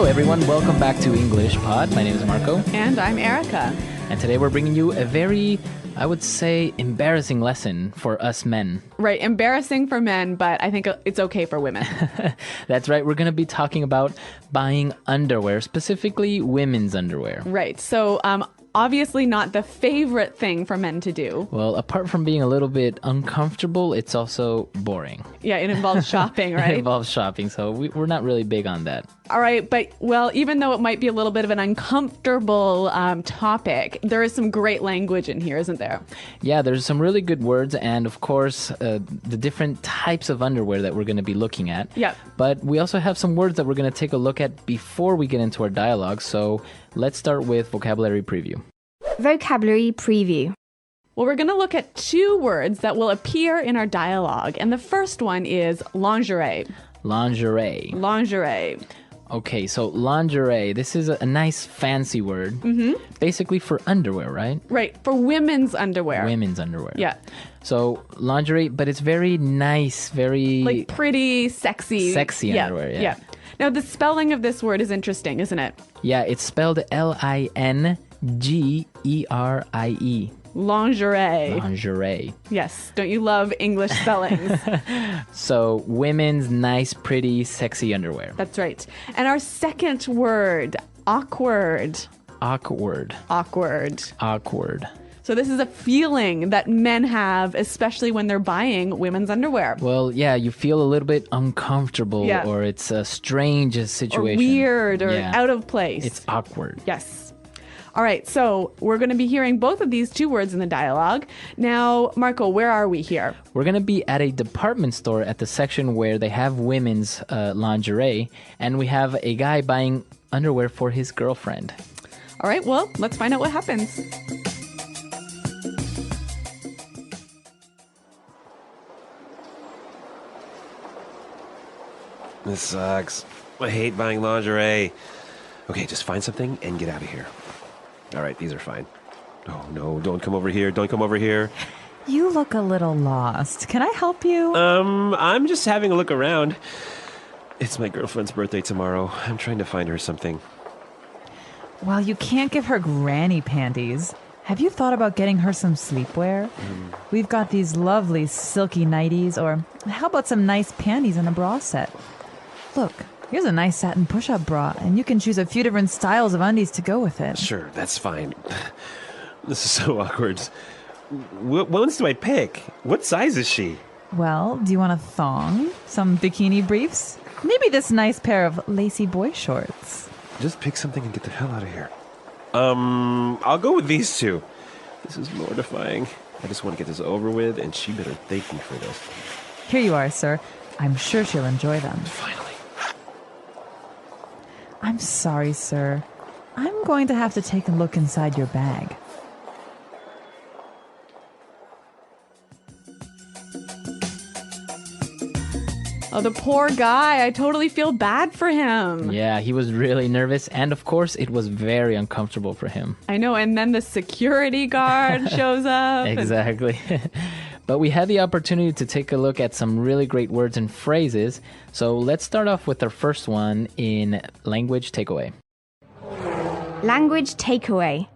Hello everyone, welcome back to English Pod. My name is Marco. And I'm Erica. And today we're bringing you a very, I would say, embarrassing lesson for us men. Right, embarrassing for men, but I think it's okay for women. That's right, we're going to be talking about buying underwear, specifically women's underwear. Right, so obviously not the favorite thing for men to do. Well, apart from being a little bit uncomfortable, it's also boring. Yeah, it involves shopping, right? It involves shopping, so we're not really big on that. All right, but well, even though it might be a little bit of an uncomfortable topic, there is some great language in here, isn't there? Yeah, there's some really good words and, of course, the different types of underwear that we're going to be looking at. Yeah. But we also have some words that we're going to take a look at before we get into our dialogue, so let's start with vocabulary preview. Vocabulary preview. Well, we're going to look at two words that will appear in our dialogue, and the first one is lingerie. Lingerie. Lingerie. Okay, so lingerie, this is a nice fancy word. Basically for underwear, right? Right, for women's underwear. Women's underwear. Yeah. So lingerie, but it's very nice, very... Like pretty, sexy. Sexy underwear, yeah. Now, the spelling of this word is interesting, isn't it? Yeah, it's spelled Lingerie. Lingerie. Lingerie. Yes. Don't you love English spellings? So, women's nice, pretty, sexy underwear. That's right. And our second word, awkward. Awkward. Awkward. Awkward. So this is a feeling that men have, especially when they're buying women's underwear. Well, yeah, you feel a little bit uncomfortable, Yeah. or it's a strange situation. Or weird, or Yeah. out of place. It's awkward. Yes. All right, so we're going to be hearing both of these two words in the dialogue. Now, Marco, where are we here? We're going to be at a department store at the section where they have women's lingerie, and we have a guy buying underwear for his girlfriend. All right, well, let's find out what happens. This sucks. I hate buying lingerie. Okay, just find something and get out of here. All right, these are fine. Oh, no, don't come over here. Don't come over here. You look a little lost. Can I help you? I'm just having a look around. It's my girlfriend's birthday tomorrow. I'm trying to find her something. Well, you can't give her granny panties. Have you thought about getting her some sleepwear? We've got these lovely silky nighties, or how about some nice panties and a bra set? Look, here's a nice satin push-up bra, and you can choose a few different styles of undies to go with it. Sure, that's fine. This is so awkward. What ones do I pick? What size is she? Well, do you want a thong? Some bikini briefs? Maybe this nice pair of lacy boy shorts. Just pick something and get the hell out of here. I'll go with these two. This is mortifying. I just want to get this over with, and she better thank me for this. Here you are, sir. I'm sure she'll enjoy them. Finally. I'm sorry, sir. I'm going to have to take a look inside your bag. Oh, the poor guy. I totally feel bad for him. Yeah, he was really nervous, and of course, it was very uncomfortable for him. I know, and then the security guard shows up. Exactly. But we had the opportunity to take a look at some really great words and phrases. So let's start off with our first one in language takeaway. Language takeaway.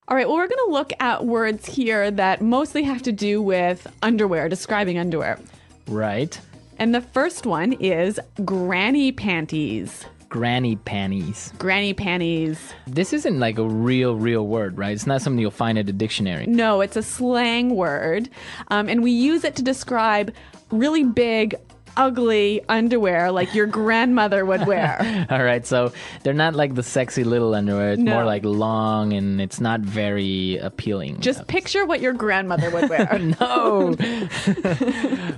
All right, well, we're going to look at words here that mostly have to do with underwear, describing underwear. Right. And the first one is granny panties. Granny panties. Granny panties. This isn't like a real word, right? It's not something you'll find at a dictionary. No, it's a slang word. And we use it to describe really big, ugly underwear like your grandmother would wear. All right, so they're not like the sexy little underwear. It's more like long, and it's not very appealing. Just picture what your grandmother would wear. No!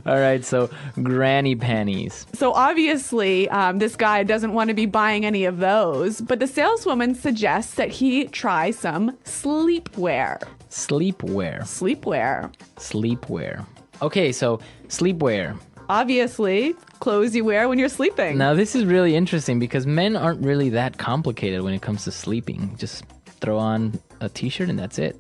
All right, so granny panties. So obviously, this guy doesn't want to be buying any of those, but the saleswoman suggests that he try some sleepwear. Sleepwear. Sleepwear. Sleepwear. Okay, so sleepwear. Obviously, clothes you wear when you're sleeping. Now, this is really interesting because men aren't really that complicated when it comes to sleeping. Just throw on a t-shirt and that's it.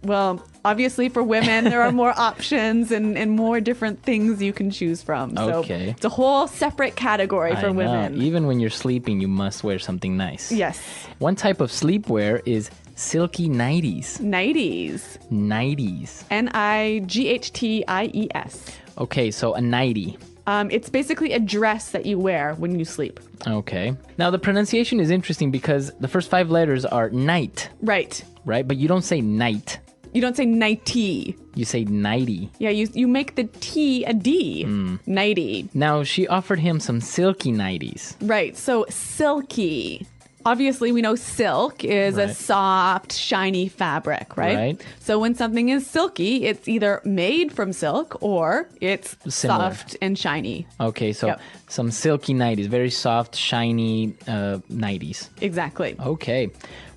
Well, Obviously, for women, there are more options and more different things you can choose from. So Okay. it's a whole separate category I for know. women. Even when you're sleeping, you must wear something nice. Yes. One type of sleepwear is silky nighties. Nighties. Nighties. Nighties. Okay, so a nightie. It's basically a dress that you wear when you sleep. Okay. Now the pronunciation is interesting because the first 5 letters are night, Right. right? But you don't say night. You don't say nighty. You say nighty. Yeah, you make the T a D. Nighty. Now she offered him some silky nighties. Right. So silky. Obviously, we know silk is a Right. soft, shiny fabric, right? Right. So when something is silky, it's either made from silk or it's Similar. soft and shiny. Okay, so Yep. some silky nighties, very soft, shiny nighties. Exactly. Okay.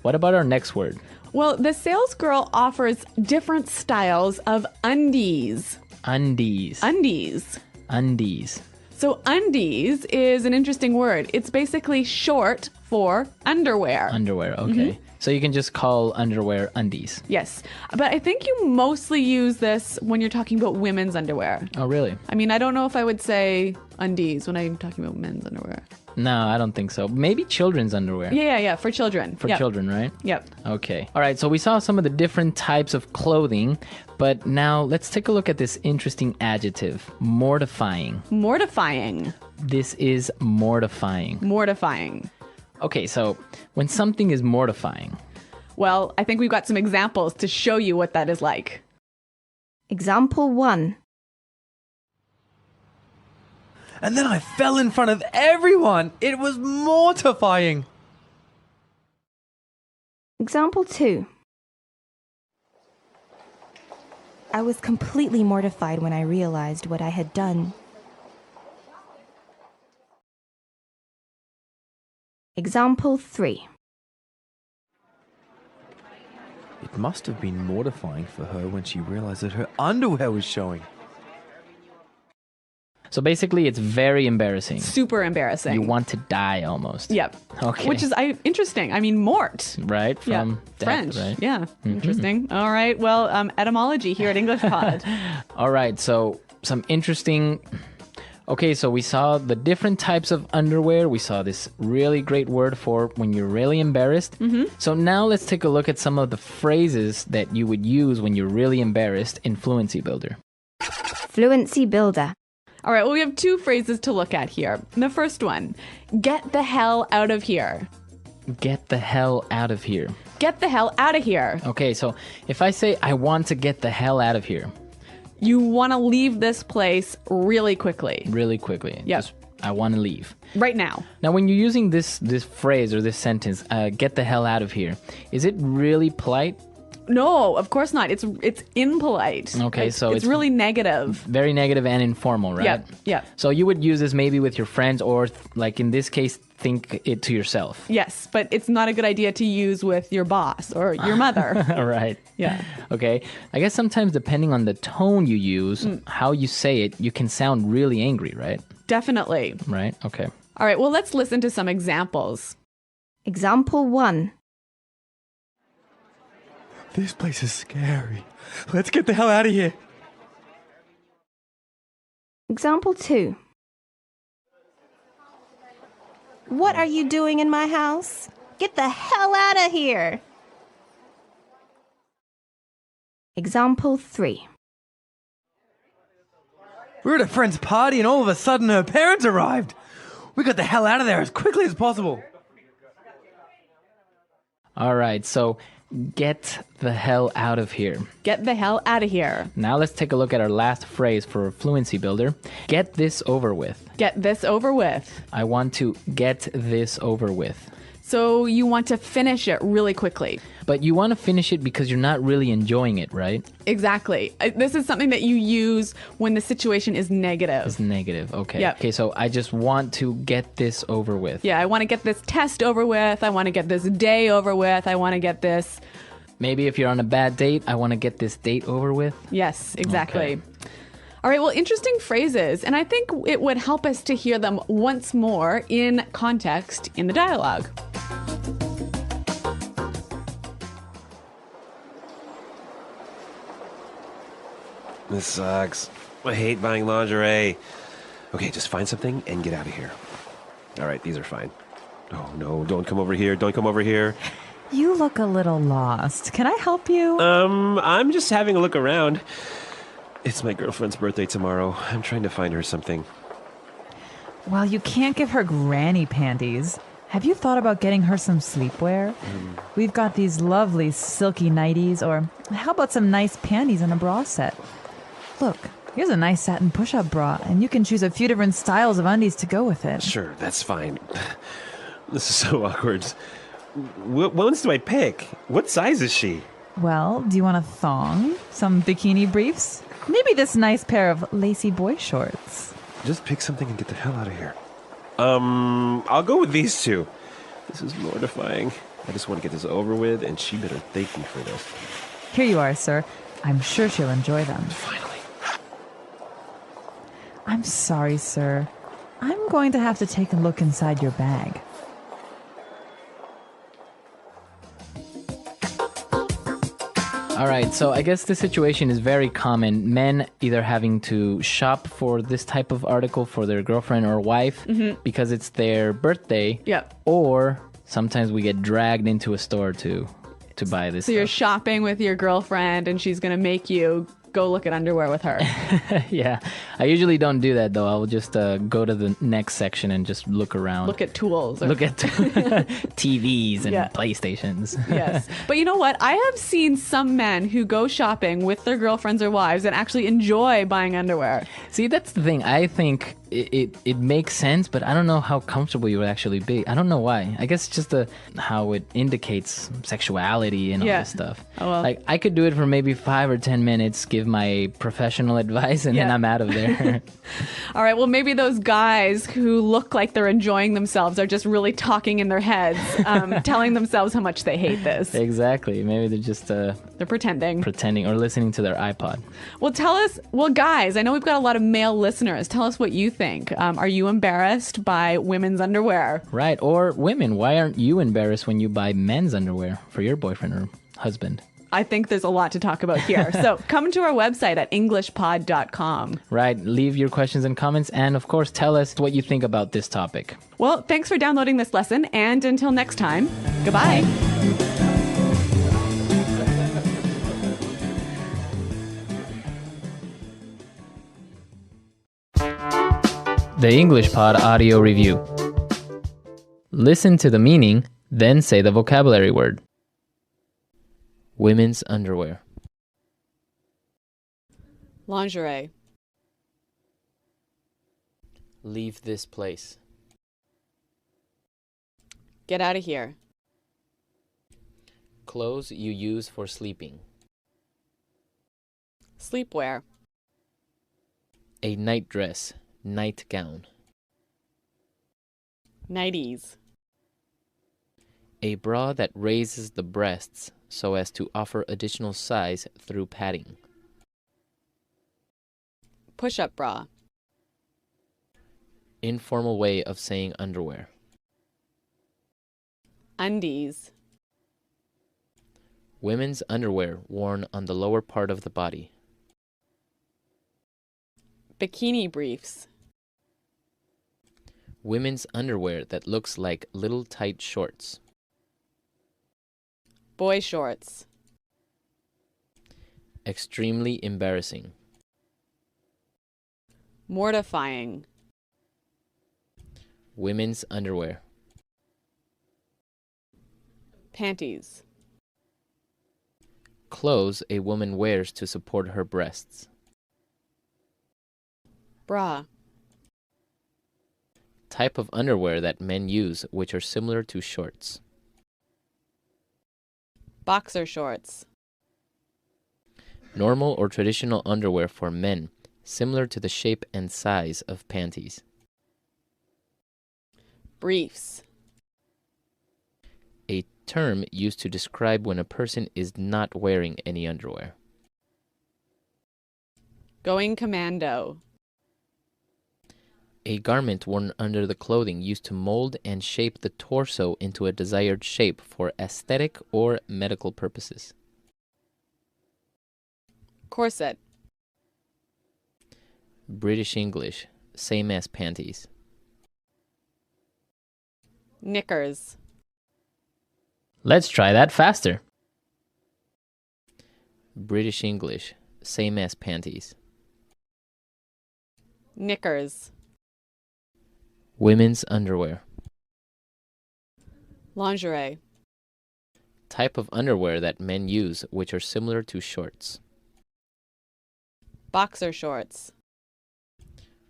What about our next word? Well, the sales girl offers different styles of undies. Undies. Undies. Undies. So undies is an interesting word. It's basically short for underwear. Underwear, okay. So you can just call underwear undies. Yes. But I think you mostly use this when you're talking about women's underwear. Oh, really? I mean, I don't know if I would say undies when I'm talking about men's underwear. No, I don't think so. Maybe children's underwear. Yeah, for children. For Yep. children, right? Yep. Okay. All right, so we saw some of the different types of clothing, but now let's take a look at this interesting adjective, mortifying. Mortifying. This is mortifying. Mortifying. Okay, so when something is mortifying, Well, I think we've got some examples to show you what that is like. Example 1. And then I fell in front of everyone. It was mortifying. Example 2. I was completely mortified when I realized what I had done. Example 3. It must have been mortifying for her when she realized that her underwear was showing. so basically it's very embarrassing. Super embarrassing. You want to die almost. Yep. Okay. Which is interesting. I mean, mort. Right? Yeah. From death, French. right? Yeah. Interesting. All right. Well, etymology here at English Pod. All right, so some interesting. Okay, so we saw the different types of underwear. We saw this really great word for when you're really embarrassed. So now let's take a look at some of the phrases that you would use when you're really embarrassed in Fluency Builder. Fluency builder. All right. Well, we have 2 phrases to look at here. The first one, get the hell out of here. Get the hell out of here. Get the hell out of here. Okay, so if I say I want to get the hell out of here, You want to leave this place really quickly. really quickly. Yep. Just, I want to leave. Right now. Now, when you're using this phrase or this sentence, get the hell out of here, is it really polite? No, of course not. It's impolite. Okay, so it's it's really negative. Very negative and informal, right? Yep, yep. So you would use this maybe with your friends or, like in this case, think it to yourself. Yes, but it's not a good idea to use with your boss or your mother. All right. Yeah. Okay. I guess sometimes depending on the tone you use, how you say it, you can sound really angry, right? Definitely. Right? Okay. All right, well, let's listen to some examples. Example 1. This place is scary. Let's get the hell out of here. Example 2. What are you doing in my house? Get the hell out of here. Example 3. We were at a friend's party and all of a sudden her parents arrived. We got the hell out of there as quickly as possible. All right. So get the hell out of here. Get the hell out of here. Now let's take a look at our last phrase for Fluency Builder. Get this over with. Get this over with. I want to get this over with. So you want to finish it really quickly. But you want to finish it because you're not really enjoying it, right? Exactly. This is something that you use when the situation is negative. It's negative. Okay. Yep. Okay, so I just want to get this over with. Yeah, I want to get this test over with. I want to get this day over with. I want to get this. Maybe if you're on a bad date, I want to get this date over with. Yes, exactly. Okay. All right, well, interesting phrases. And I think it would help us to hear them once more in context in the dialogue. This sucks. I hate buying lingerie. Okay, just find something and get out of here. All right, these are fine. Oh, no, don't come over here. Don't come over here. You look a little lost. Can I help you? I'm just having a look around. It's my girlfriend's birthday tomorrow. I'm trying to find her something. Well, you can't give her granny panties. Have you thought about getting her some sleepwear? We've got these lovely silky nighties, or how about some nice panties and a bra set? Look, here's a nice satin push-up bra, and you can choose a few different styles of undies to go with it. Sure, that's fine. This is so awkward. What ones do I pick? What size is she? Well, do you want a thong? Some bikini briefs? Maybe this nice pair of lacy boy shorts. Just pick something and get the hell out of here. I'll go with these two. This is mortifying. I just want to get this over with, and she better thank me for this. Here you are, sir. I'm sure she'll enjoy them. Finally. I'm sorry, sir. I'm going to have to take a look inside your bag. All right, so I guess this situation is very common. Men either having to shop for this type of article for their girlfriend or wife because it's their birthday. Yep. Or sometimes we get dragged into a store to buy this So you're stuff. shopping with your girlfriend and she's going to make you go look at underwear with her. Yeah, I usually don't do that though. I'll just go to the next section and just look around. Look at tools. Look at TVs and Yeah. PlayStations. Yes. But you know what? I have seen some men who go shopping with their girlfriends or wives and actually enjoy buying underwear. See, that's the thing. I think it makes sense, but I don't know how comfortable you would actually be. I don't know why. I guess it's just how it indicates sexuality and all Yeah. this stuff. Oh, well. Like, I could do it for maybe 5 or 10 minutes, give my professional advice, and then Yeah. I'm out of there. All right. Well, maybe those guys who look like they're enjoying themselves are just really talking in their heads, telling themselves how much they hate this. Exactly. Maybe they're just They're pretending. pretending or listening to their iPod. Well, tell us, guys, I know we've got a lot of male listeners. Tell us what you think. Are you embarrassed by women's underwear? Right. Or women, why aren't you embarrassed when you buy men's underwear for your boyfriend or husband? I think there's a lot to talk about here. So come to our website at englishpod.com. Right. Leave your questions and comments. And of course, tell us what you think about this topic. Well, thanks for downloading this lesson. And until next time, goodbye. The English Pod Audio Review. Listen to the meaning, then say the vocabulary word. Women's underwear. Lingerie. Leave this place. Get out of here. Clothes you use for sleeping. Sleepwear. A nightdress, nightgown. Nighties. A bra that raises the breasts so as to offer additional size through padding. Push-up bra. Informal way of saying underwear. Undies. Women's underwear worn on the lower part of the body. Bikini briefs. Women's underwear that looks like little tight shorts. Boy shorts. Extremely embarrassing. Mortifying. Women's underwear. Panties. Clothes a woman wears to support her breasts. Bra. Type of underwear that men use which are similar to shorts. Boxer shorts. Normal or traditional underwear for men, similar to the shape and size of panties. Briefs. A term used to describe when a person is not wearing any underwear. Going commando. A garment worn under the clothing used to mold and shape the torso into a desired shape for aesthetic or medical purposes. Corset. British English, same as panties. Knickers. Let's try that faster. British English, same as panties. Knickers. Women's underwear. Lingerie. Type of underwear that men use which are similar to shorts. Boxer shorts.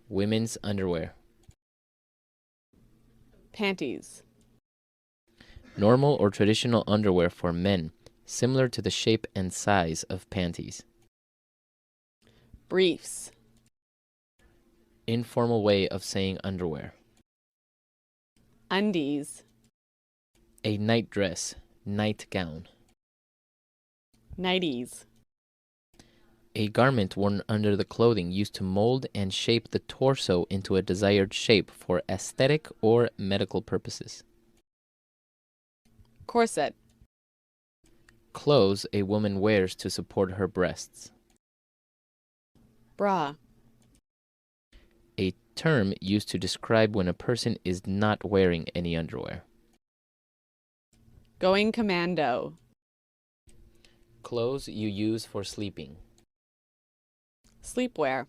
Women's underwear. Panties. Normal or traditional underwear for men, similar to the shape and size of panties. Briefs. Informal way of saying underwear. Undies. A night dress, nightgown. Nighties. A garment worn under the clothing used to mold and shape the torso into a desired shape for aesthetic or medical purposes. Corset. Clothes a woman wears to support her breasts. Bra. A term used to describe when a person is not wearing any underwear. Going commando. Clothes you use for sleeping. Sleepwear.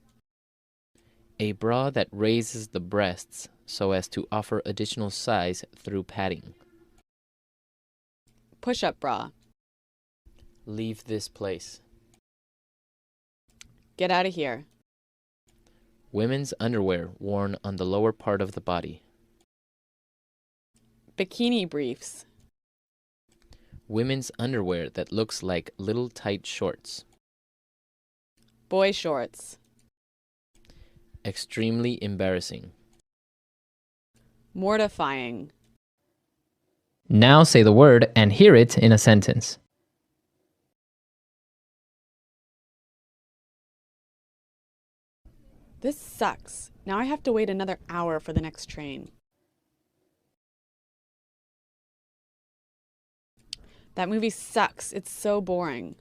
A bra that raises the breasts so as to offer additional size through padding. Push-up bra. Leave this place. Get out of here. Women's underwear worn on the lower part of the body. Bikini briefs. Women's underwear that looks like little tight shorts. Boy shorts. Extremely embarrassing. Mortifying. Now say the word and hear it in a sentence. This sucks. Now I have to wait another hour for the next train. That movie sucks. It's so boring.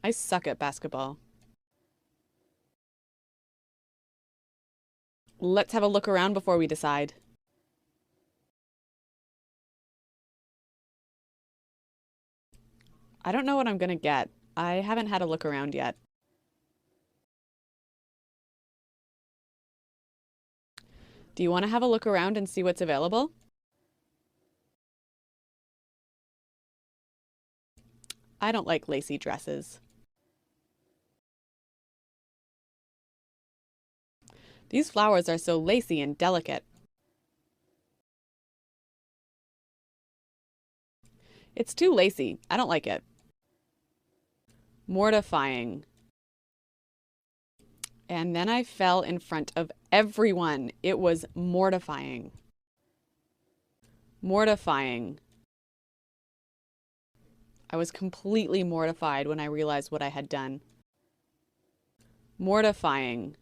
I suck at basketball. Let's have a look around before we decide. I don't know what I'm gonna get. I haven't had a look around yet. Do you want to have a look around and see what's available? I don't like lacy dresses. These flowers are so lacy and delicate. It's too lacy. I don't like it. Mortifying. And then I fell in front of everyone. It was mortifying. Mortifying. I was completely mortified when I realized what I had done. Mortifying.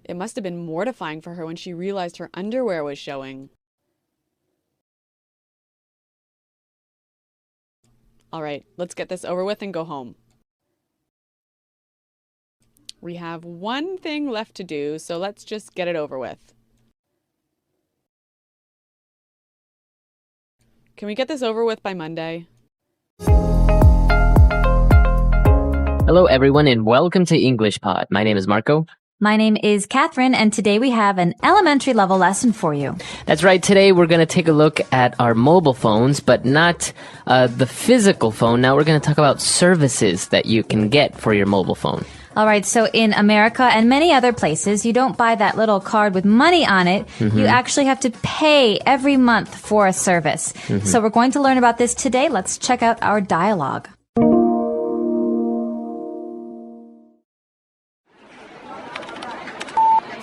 It must have been mortifying for her when she realized her underwear was showing. All right, let's get this over with and go home. We have one thing left to do, so let's just get it over with. Can we get this over with by Monday? Hello, everyone, and welcome to English Pod. My name is Marco. My name is Catherine, and today we have an elementary level lesson for you. That's right. Today we're going to take a look at our mobile phones, but not the physical phone. Now we're going to talk about services that you can get for your mobile phone. All right, so in America and many other places, you don't buy that little card with money on it. Mm-hmm. You actually have to pay every month for a service. Mm-hmm. So we're going to learn about this today. Let's check out our dialogue.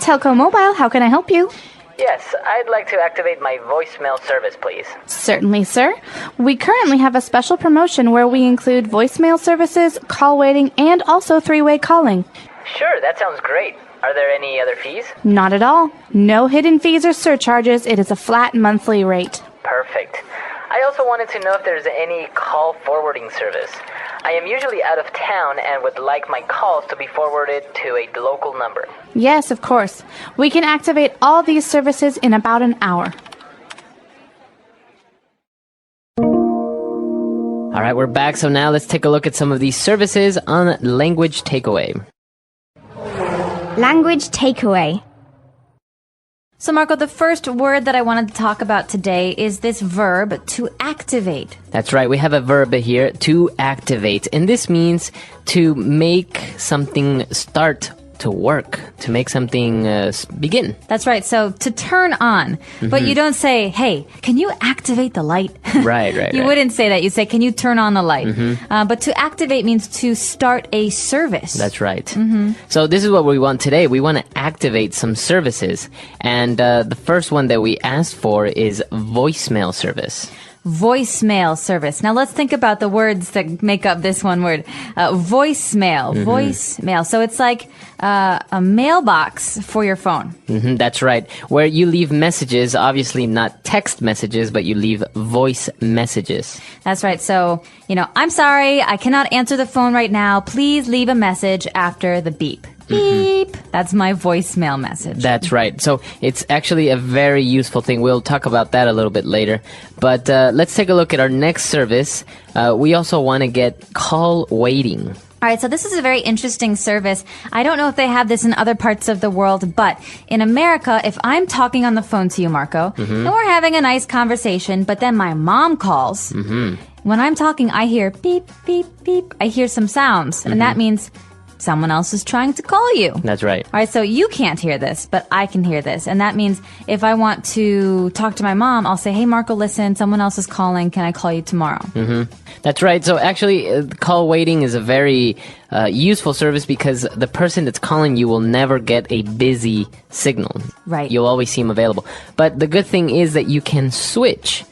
Telco Mobile, how can I help you? Yes, I'd like to activate my voicemail service, please. Certainly, sir. We currently have a special promotion where we include voicemail services, call waiting, and also three-way calling. Sure, that sounds great. Are there any other fees? Not at all. No hidden fees or surcharges. It is a flat monthly rate. Perfect. I also wanted to know if there's any call forwarding service. I am usually out of town and would like my calls to be forwarded to a local number. Yes, of course. We can activate all these services in about an hour. All right, we're back. So now let's take a look at some of these services on Language Takeaway. Language takeaway. So, Marco, the first word that I wanted to talk about today is this verb, to activate. That's right. We have a verb here, to activate. And this means to make something start to work, to make something begin. That's right. So, to turn on. But you don't say, hey, can you activate the light? Right. You wouldn't say that. You say, can you turn on the light? But to activate means to start a service. That's right. So this is what we want today. We want to activate some services. And the first one that we asked for is voicemail service. Voicemail service. Now let's think about the words that make up this one word. Voicemail. Voicemail. So it's like a mailbox for your phone. That's right. Where you leave messages, obviously not text messages, but you leave voice messages. That's right. So, I'm sorry, I cannot answer the phone right now. Please leave a message after the beep. Beep. That's my voicemail message. That's right. So it's actually a very useful thing. We'll talk about that a little bit later. But let's take a look at our next service. We also want to get call waiting. All right, so this is a very interesting service. I don't know if they have this in other parts of the world, but in America, if I'm talking on the phone to you, Marco, and we're having a nice conversation, but then my mom calls, when I'm talking, I hear beep, beep, beep. I hear some sounds, and that means someone else is trying to call you. That's right. All right, so you can't hear this, but I can hear this. And that means if I want to talk to my mom, I'll say, hey, Marco, listen, someone else is calling. Can I call you tomorrow? That's right. So actually, call waiting is a very useful service because the person that's calling you will never get a busy signal. Right. You'll always seem available. But the good thing is that you can switch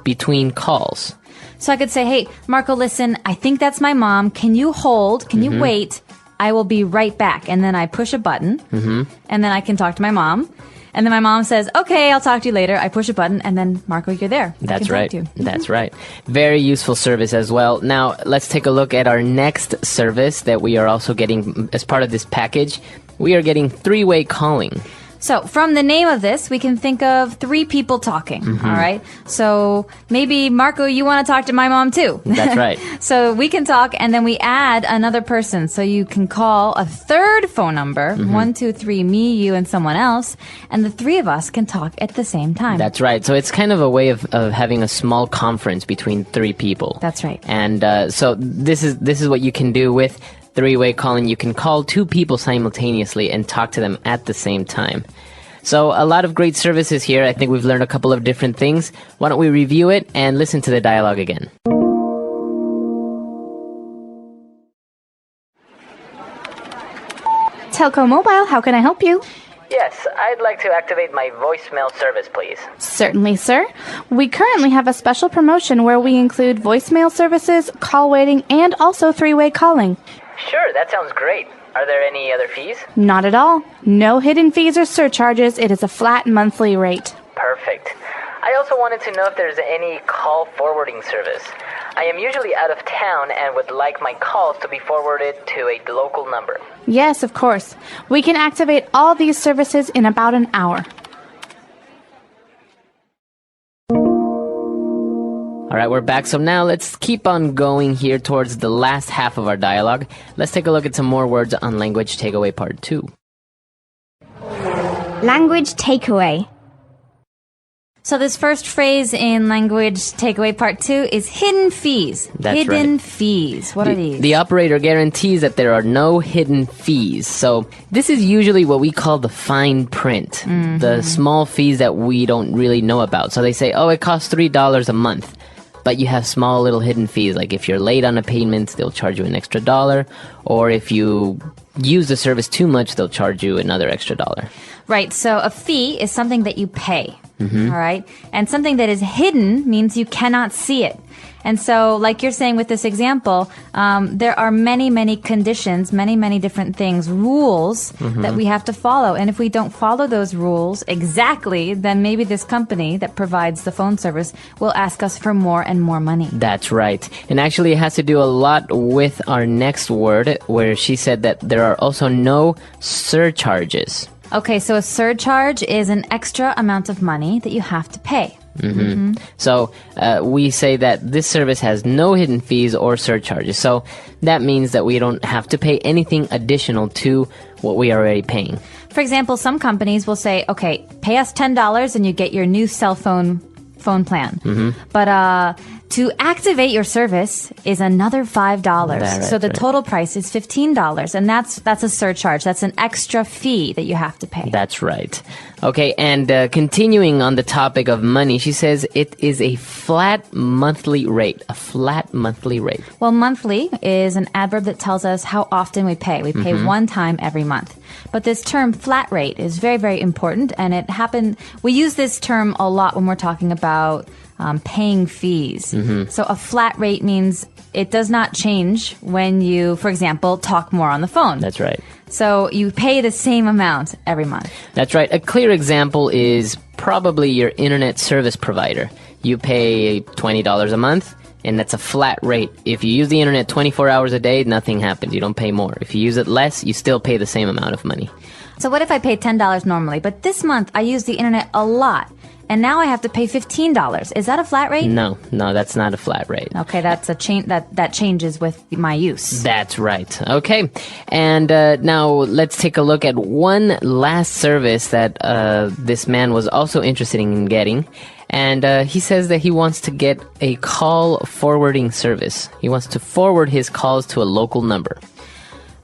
between calls. So I could say, hey, Marco, listen, I think that's my mom. Can you hold? Can you wait? I will be right back. And then I push a button, and then I can talk to my mom. And then my mom says, okay, I'll talk to you later. I push a button, and then, Marco, you're there. That's right. That's right. Very useful service as well. Now, let's take a look at our next service that we are also getting as part of this package. We are getting three-way calling. So from the name of this, we can think of three people talking, all right? So maybe, Marco, you want to talk to my mom too. That's right. So we can talk, and then we add another person. So you can call a third phone number, 1, 2, 3, me, you, and someone else, and the three of us can talk at the same time. That's right. So it's kind of a way of having a small conference between three people. That's right. And so this is what you can do with three-way calling. You can call two people simultaneously and talk to them at the same time. So a lot of great services here. I think we've learned a couple of different things. Why don't we review it and listen to the dialogue again? Telco Mobile, how can I help you? Yes, I'd like to activate my voicemail service, please. Certainly, sir. We currently have a special promotion where we include voicemail services, call waiting, and also three-way calling. Sure, that sounds great. Are there any other fees? Not at all. No hidden fees or surcharges. It is a flat monthly rate. Perfect. I also wanted to know if there's any call forwarding service. I am usually out of town and would like my calls to be forwarded to a local number. Yes, of course. We can activate all these services in about an hour. All right, we're back. So now let's keep on going here towards the last half of our dialogue. Let's take a look at some more words on Language Takeaway Part 2. Language takeaway. So this first phrase in Language Takeaway Part 2 is hidden fees. That's hidden right. fees. What are these? The operator guarantees that there are no hidden fees. So this is usually what we call the fine print, the small fees that we don't really know about. So they say, oh, it costs $3 a month. But you have small little hidden fees, like if you're late on a payment, they'll charge you an extra $1, or if you use the service too much, they'll charge you another extra $1. Right. So a fee is something that you pay. All right. And something that is hidden means you cannot see it. And so, like you're saying with this example, there are many, many conditions, many, many different things, rules that we have to follow. And if we don't follow those rules exactly, then maybe this company that provides the phone service will ask us for more and more money. That's right. And actually, it has to do a lot with our next word, where she said that there are also no surcharges. Okay, so a surcharge is an extra amount of money that you have to pay. So we say that this service has no hidden fees or surcharges. So that means that we don't have to pay anything additional to what we are already paying. For example, some companies will say, okay, pay us $10 and you get your new cell phone plan. But to activate your service is another $5. So the total price is $15. And that's a surcharge. That's an extra fee that you have to pay. That's right. Okay, and continuing on the topic of money, she says it is a flat monthly rate. A flat monthly rate. Well, monthly is an adverb that tells us how often we pay. We pay one time every month. But this term flat rate is very, very important. And we use this term a lot when we're talking about paying fees. So a flat rate means it does not change when you, for example, talk more on the phone. That's right. So you pay the same amount every month. That's right. A clear example is probably your internet service provider. You pay $20 a month, and that's a flat rate. If you use the internet 24 hours a day, nothing happens. You don't pay more. If you use it less, you still pay the same amount of money. So what if I pay $10 normally, but this month I use the internet a lot, and now I have to pay $15? Is that a flat rate? No, that's not a flat rate. Okay, that's a that changes with my use. That's right. Okay, and now let's take a look at one last service that this man was also interested in getting. And he says that he wants to get a call forwarding service. He wants to forward his calls to a local number.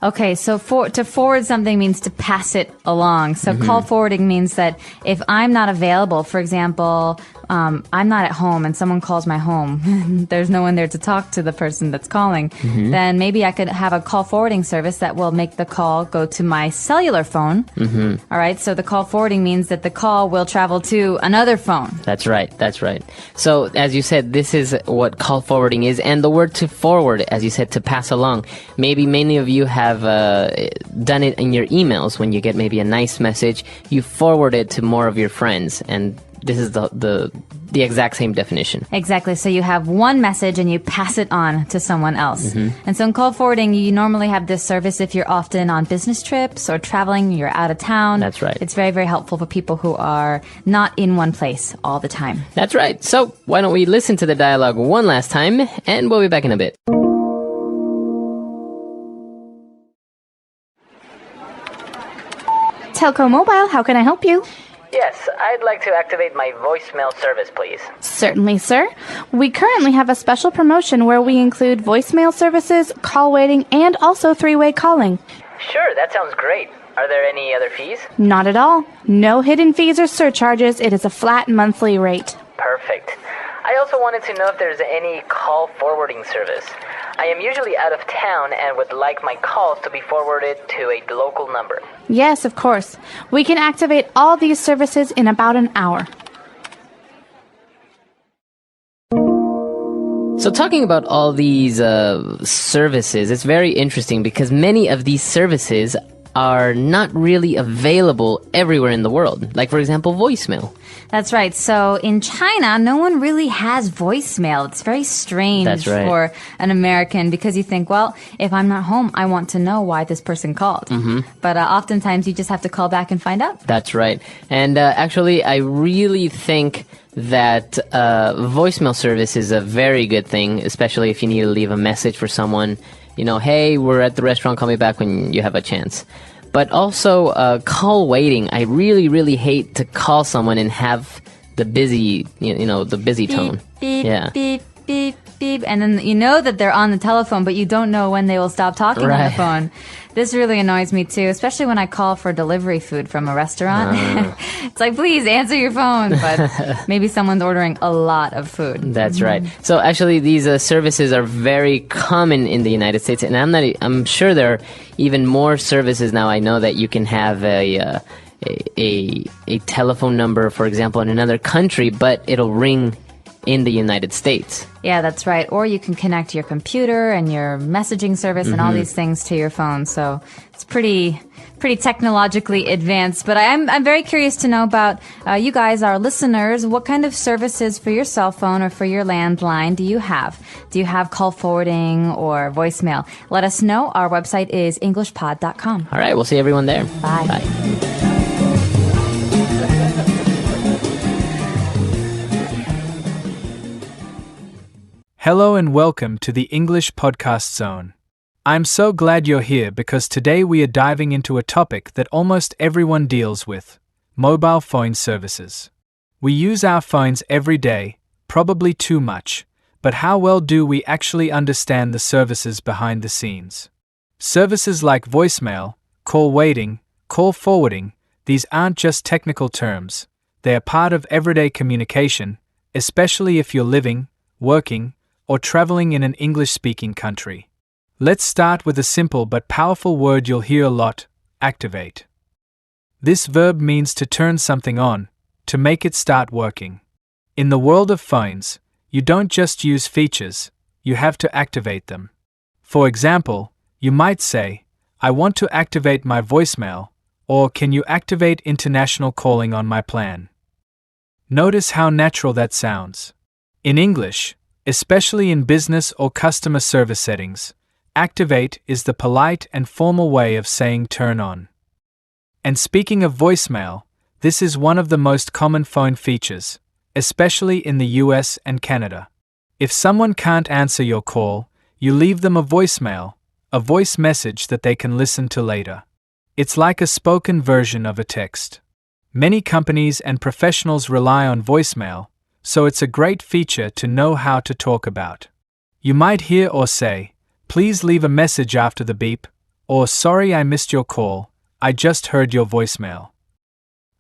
Okay, so to forward something means to pass it along. So call forwarding means that if I'm not available, for example, I'm not at home and someone calls my home, there's no one there to talk to the person that's calling, then maybe I could have a call forwarding service that will make the call go to my cellular phone. All right, so the call forwarding means that the call will travel to another phone. That's right. So, as you said, this is what call forwarding is. And the word to forward, as you said, to pass along. Maybe many of you have done it in your emails. When you get maybe a nice message, you forward it to more of your friends, and this is the exact same definition. Exactly. So you have one message and you pass it on to someone else. And so in call forwarding, you normally have this service if you're often on business trips or traveling, you're out of town. That's right. It's very, very helpful for people who are not in one place all the time. That's right. So why don't we listen to the dialogue one last time, and we'll be back in a bit. Telco Mobile, how can I help you? Yes, I'd like to activate my voicemail service, please. Certainly, sir. We currently have a special promotion where we include voicemail services, call waiting, and also three-way calling. Sure, that sounds great. Are there any other fees? Not at all. No hidden fees or surcharges. It is a flat monthly rate. Perfect. I also wanted to know if there's any call forwarding service. I am usually out of town and would like my calls to be forwarded to a local number. Yes, of course. We can activate all these services in about an hour. So talking about all these services, it's very interesting because many of these services are not really available everywhere in the world. Like, for example, voicemail. That's right. So in China, no one really has voicemail. It's very strange for an American because you think, well, if I'm not home, I want to know why this person called. But oftentimes you just have to call back and find out. That's right. And actually, I really think that voicemail service is a very good thing, especially if you need to leave a message for someone. You know, hey, we're at the restaurant, call me back when you have a chance. But also, call waiting. I really, really hate to call someone and have the busy, the busy tone. Beep, beep, beep, beep. And then you know that they're on the telephone, but you don't know when they will stop talking on the phone. This really annoys me too, especially when I call for delivery food from a restaurant. It's like, please answer your phone. But maybe someone's ordering a lot of food. That's right. So actually, these services are very common in the United States, and I'm sure there are even more services now. I know that you can have a telephone number, for example, in another country, but it'll ring in the United States. Yeah, that's right. Or you can connect your computer and your messaging service and all these things to your phone. So it's pretty technologically advanced. But I'm very curious to know about you guys, our listeners. What kind of services for your cell phone or for your landline do you have? Do you have call forwarding or voicemail? Let us know. Our website is englishpod.com. All right, we'll see everyone there. Bye. Bye. Hello and welcome to the English Podcast Zone. I'm so glad you're here because today we are diving into a topic that almost everyone deals with: mobile phone services. We use our phones every day, probably too much, but how well do we actually understand the services behind the scenes? Services like voicemail, call waiting, call forwarding, these aren't just technical terms. They are part of everyday communication, especially if you're living, working, or traveling in an English-speaking country. Let's start with a simple but powerful word you'll hear a lot: activate. This verb means to turn something on, to make it start working. In the world of phones, you don't just use features, you have to activate them. For example, you might say, "I want to activate my voicemail," or "Can you activate international calling on my plan?" Notice how natural that sounds. In English, especially in business or customer service settings, activate is the polite and formal way of saying turn on. And speaking of voicemail, this is one of the most common phone features, especially in the US and Canada. If someone can't answer your call, you leave them a voicemail, a voice message that they can listen to later. It's like a spoken version of a text. Many companies and professionals rely on voicemail, so it's a great feature to know how to talk about. You might hear or say, "Please leave a message after the beep," or "Sorry I missed your call, I just heard your voicemail."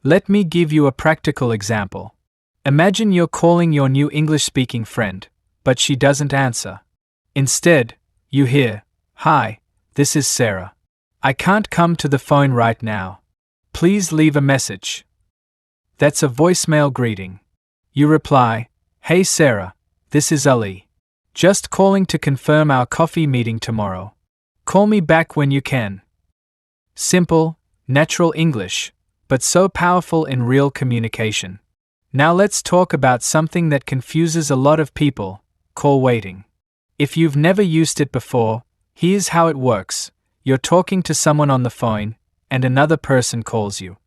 Let me give you a practical example. Imagine you're calling your new English-speaking friend, but she doesn't answer. Instead, you hear, "Hi, this is Sarah. I can't come to the phone right now. Please leave a message." That's a voicemail greeting. You reply, "Hey Sarah, this is Ali. Just calling to confirm our coffee meeting tomorrow. Call me back when you can." Simple, natural English, but so powerful in real communication. Now let's talk about something that confuses a lot of people: call waiting. If you've never used it before, here's how it works. You're talking to someone on the phone, and another person calls you.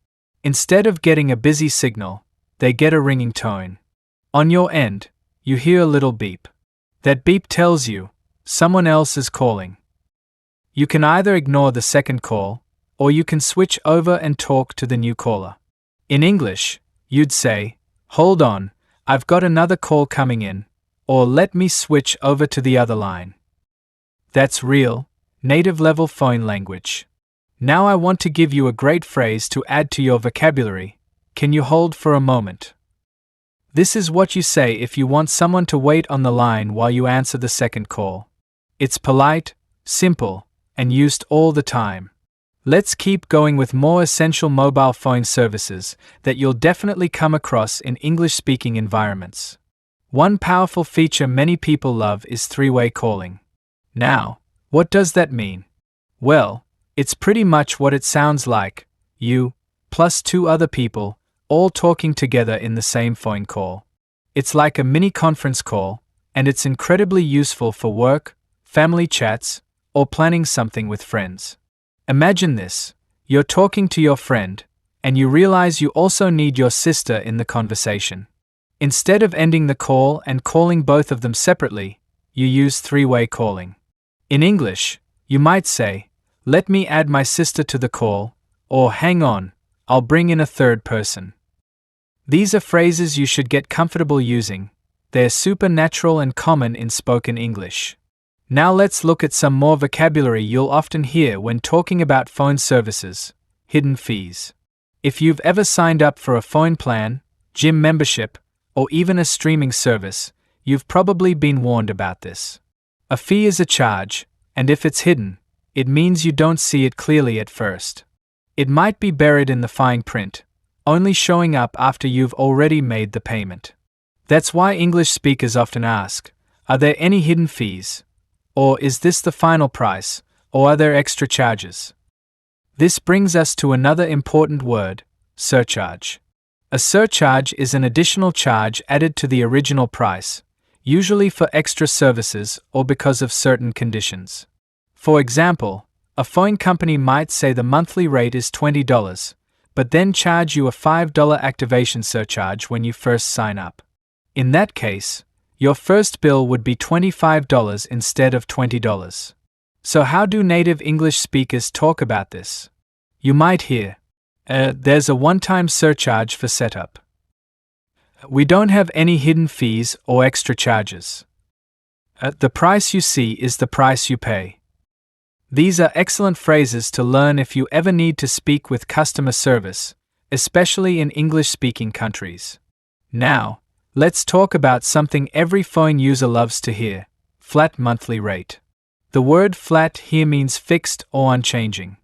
Instead of getting a busy signal, they get a ringing tone. On your end, you hear a little beep. That beep tells you someone else is calling. You can either ignore the second call, or you can switch over and talk to the new caller. In English, you'd say, "Hold on, I've got another call coming in," or "Let me switch over to the other line." That's real, native-level phone language. Now I want to give you a great phrase to add to your vocabulary. Can you hold for a moment? This is what you say if you want someone to wait on the line while you answer the second call. It's polite, simple, and used all the time. Let's keep going with more essential mobile phone services that you'll definitely come across in English-speaking environments. One powerful feature many people love is three-way calling. Now, what does that mean? Well, it's pretty much what it sounds like: you, plus two other people, all talking together in the same phone call. It's like a mini conference call, and it's incredibly useful for work, family chats, or planning something with friends. Imagine this: you're talking to your friend, and you realize you also need your sister in the conversation. Instead of ending the call and calling both of them separately, you use three-way calling. In English, you might say, "Let me add my sister to the call," or "Hang on, I'll bring in a third person." These are phrases you should get comfortable using. They're super natural and common in spoken English. Now let's look at some more vocabulary you'll often hear when talking about phone services: hidden fees. If you've ever signed up for a phone plan, gym membership, or even a streaming service, you've probably been warned about this. A fee is a charge, and if it's hidden, it means you don't see it clearly at first. It might be buried in the fine print, only showing up after you've already made the payment. That's why English speakers often ask, are there any hidden fees? Or is this the final price? Or are there extra charges? This brings us to another important word, surcharge. A surcharge is an additional charge added to the original price, usually for extra services or because of certain conditions. For example, a phone company might say the monthly rate is $20, but then charge you a $5 activation surcharge when you first sign up. In that case, your first bill would be $25 instead of $20. So how do native English speakers talk about this? You might hear, there's a one-time surcharge for setup. We don't have any hidden fees or extra charges. The price you see is the price you pay. These are excellent phrases to learn if you ever need to speak with customer service, especially in English-speaking countries. Now, let's talk about something every phone user loves to hear, flat monthly rate. The word flat here means fixed or unchanging.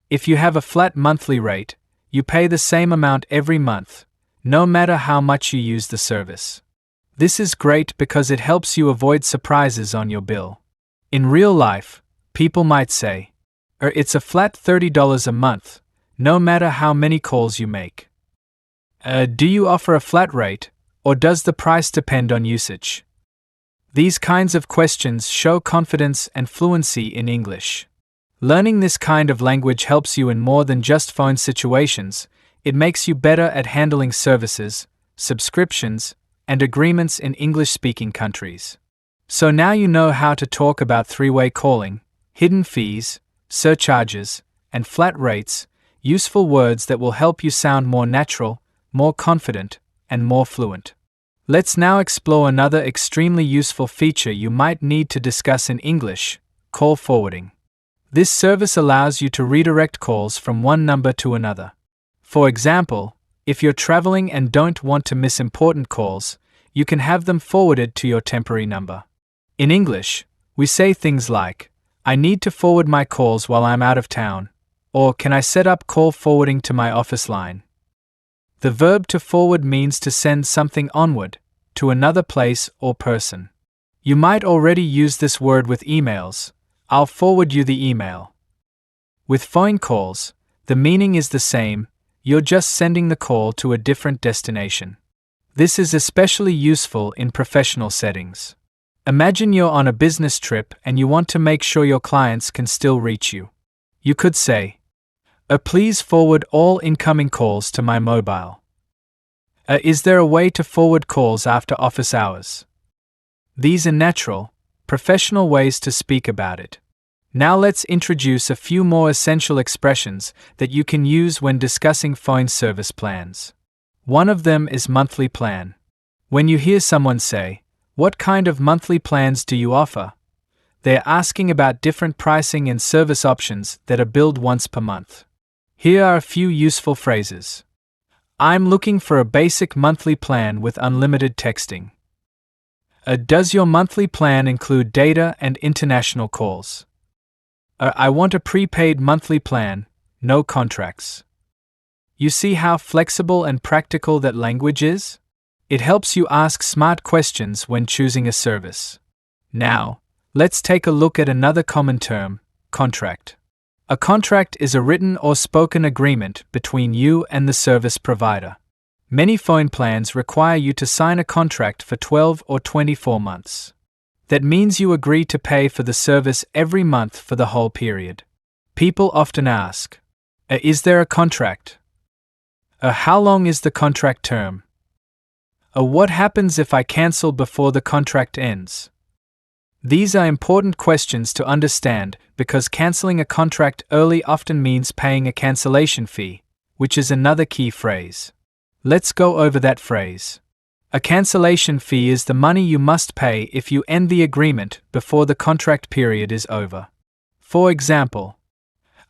If you have a flat monthly rate, you pay the same amount every month, no matter how much you use the service. This is great because it helps you avoid surprises on your bill. In real life, people might say, it's a flat $30 a month, no matter how many calls you make. Do you offer a flat rate, or does the price depend on usage? These kinds of questions show confidence and fluency in English. Learning this kind of language helps you in more than just phone situations. It makes you better at handling services, subscriptions, and agreements in English-speaking countries. So now you know how to talk about three-way calling, hidden fees, surcharges, and flat rates, useful words that will help you sound more natural, more confident, and more fluent. Let's now explore another extremely useful feature you might need to discuss in English, call forwarding. This service allows you to redirect calls from one number to another. For example, if you're traveling and don't want to miss important calls, you can have them forwarded to your temporary number. In English, we say things like, I need to forward my calls while I'm out of town, or can I set up call forwarding to my office line? The verb to forward means to send something onward, to another place or person. You might already use this word with emails. I'll forward you the email. With phone calls, the meaning is the same, you're just sending the call to a different destination. This is especially useful in professional settings. Imagine you're on a business trip and you want to make sure your clients can still reach you. You could say, please forward all incoming calls to my mobile. Is there a way to forward calls after office hours? These are natural, professional ways to speak about it. Now let's introduce a few more essential expressions that you can use when discussing phone service plans. One of them is monthly plan. When you hear someone say, what kind of monthly plans do you offer? They're asking about different pricing and service options that are billed once per month. Here are a few useful phrases. I'm looking for a basic monthly plan with unlimited texting. Does your monthly plan include data and international calls? I want a prepaid monthly plan, no contracts. You see how flexible and practical that language is? It helps you ask smart questions when choosing a service. Now, let's take a look at another common term, contract. A contract is a written or spoken agreement between you and the service provider. Many phone plans require you to sign a contract for 12 or 24 months. That means you agree to pay for the service every month for the whole period. People often ask, is there a contract? How long is the contract term? What happens if I cancel before the contract ends? These are important questions to understand because canceling a contract early often means paying a cancellation fee, which is another key phrase. Let's go over that phrase. A cancellation fee is the money you must pay if you end the agreement before the contract period is over. For example,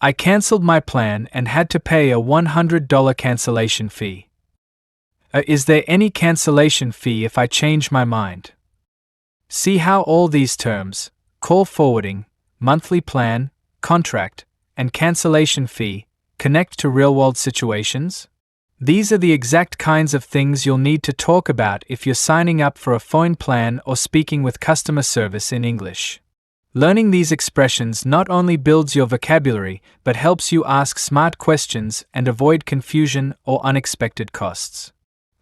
I canceled my plan and had to pay a $100 cancellation fee. Is there any cancellation fee if I change my mind? See how all these terms, call forwarding, monthly plan, contract, and cancellation fee, connect to real-world situations? These are the exact kinds of things you'll need to talk about if you're signing up for a phone plan or speaking with customer service in English. Learning these expressions not only builds your vocabulary, but helps you ask smart questions and avoid confusion or unexpected costs.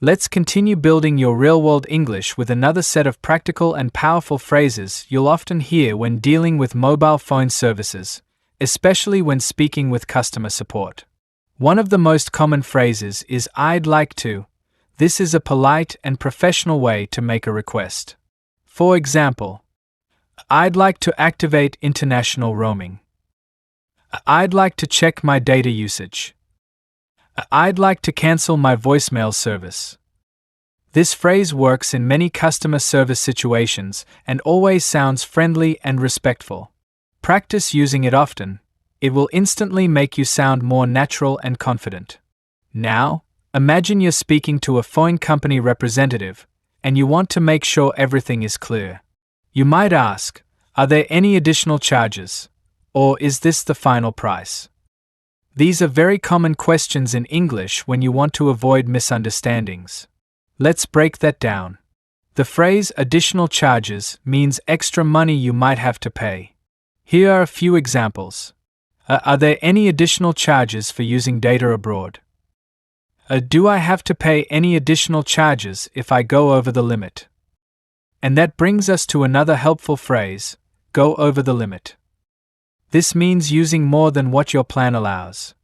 Let's continue building your real-world English with another set of practical and powerful phrases you'll often hear when dealing with mobile phone services, especially when speaking with customer support. One of the most common phrases is "I'd like to." This is a polite and professional way to make a request. For example, "I'd like to activate international roaming." "I'd like to check my data usage." "I'd like to cancel my voicemail service." This phrase works in many customer service situations and always sounds friendly and respectful. Practice using it often. It will instantly make you sound more natural and confident. Now, imagine you're speaking to a phone company representative, and you want to make sure everything is clear. You might ask, "Are there any additional charges?" Or "Is this the final price?" These are very common questions in English when you want to avoid misunderstandings. Let's break that down. The phrase "additional charges" means extra money you might have to pay. Here are a few examples. Are there any additional charges for using data abroad? Do I have to pay any additional charges if I go over the limit? And that brings us to another helpful phrase, "go over the limit." This means using more than what your plan allows.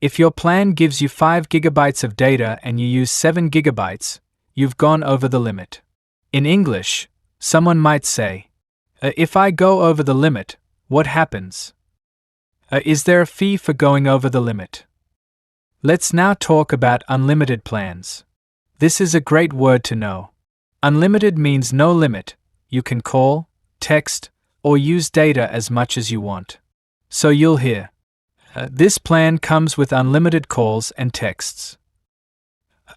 If your plan gives you 5 gigabytes of data and you use 7 gigabytes, you've gone over the limit. In English, someone might say, "If I go over the limit, what happens? Is there a fee for going over the limit?" Let's now talk about unlimited plans. This is a great word to know. Unlimited means no limit. You can call, text, or use data as much as you want. So you'll hear, "This plan comes with unlimited calls and texts."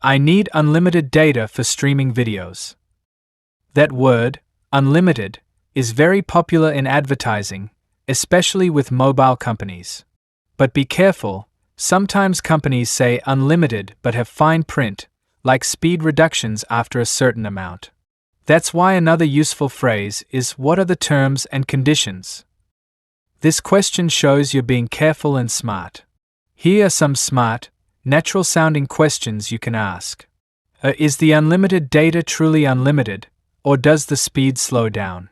"I need unlimited data for streaming videos." That word, unlimited, is very popular in advertising, especially with mobile companies. But be careful, sometimes companies say unlimited but have fine print, like speed reductions after a certain amount. That's why another useful phrase is "What are the terms and conditions?" This question shows you're being careful and smart. Here are some smart, natural-sounding questions you can ask. Is the unlimited data truly unlimited, or does the speed slow down?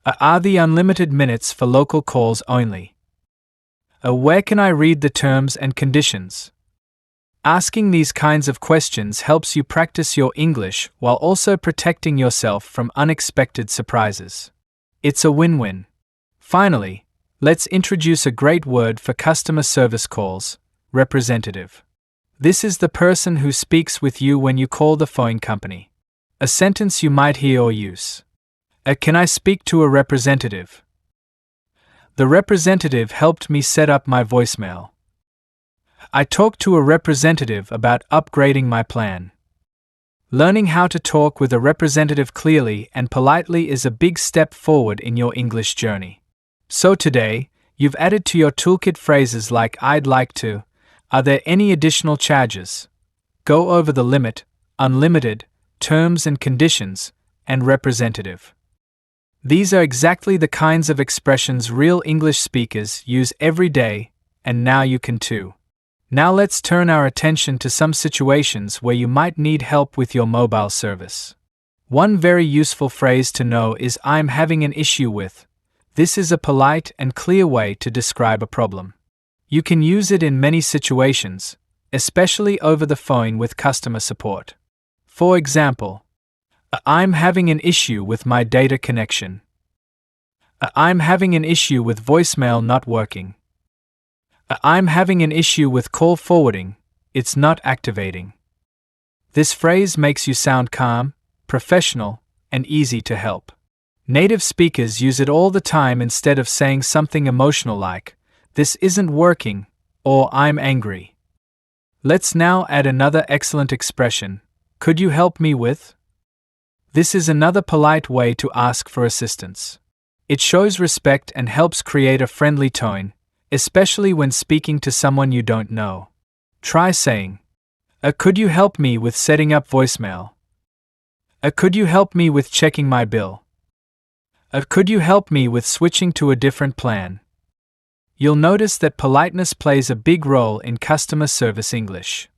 Are the unlimited minutes for local calls only? Where can I read the terms and conditions? Asking these kinds of questions helps you practice your English while also protecting yourself from unexpected surprises. It's a win-win. Finally, let's introduce a great word for customer service calls: representative. This is the person who speaks with you when you call the phone company. A sentence you might hear or use. Can I speak to a representative? The representative helped me set up my voicemail. I talked to a representative about upgrading my plan. Learning how to talk with a representative clearly and politely is a big step forward in your English journey. So today, you've added to your toolkit phrases like "I'd like to," "Are there any additional charges?" "Go over the limit," "unlimited," "terms and conditions," and "representative." These are exactly the kinds of expressions real English speakers use every day, and now you can too. Now let's turn our attention to some situations where you might need help with your mobile service. One very useful phrase to know is "I'm having an issue with." This is a polite and clear way to describe a problem. You can use it in many situations, especially over the phone with customer support. For example, "I'm having an issue with my data connection." "I'm having an issue with voicemail not working." "I'm having an issue with call forwarding, it's not activating." This phrase makes you sound calm, professional, and easy to help. Native speakers use it all the time instead of saying something emotional like, "This isn't working," or "I'm angry." Let's now add another excellent expression, "Could you help me with?" This is another polite way to ask for assistance. It shows respect and helps create a friendly tone, especially when speaking to someone you don't know. Try saying, could you help me with setting up voicemail? Could you help me with checking my bill? Could you help me with switching to a different plan? You'll notice that politeness plays a big role in customer service English.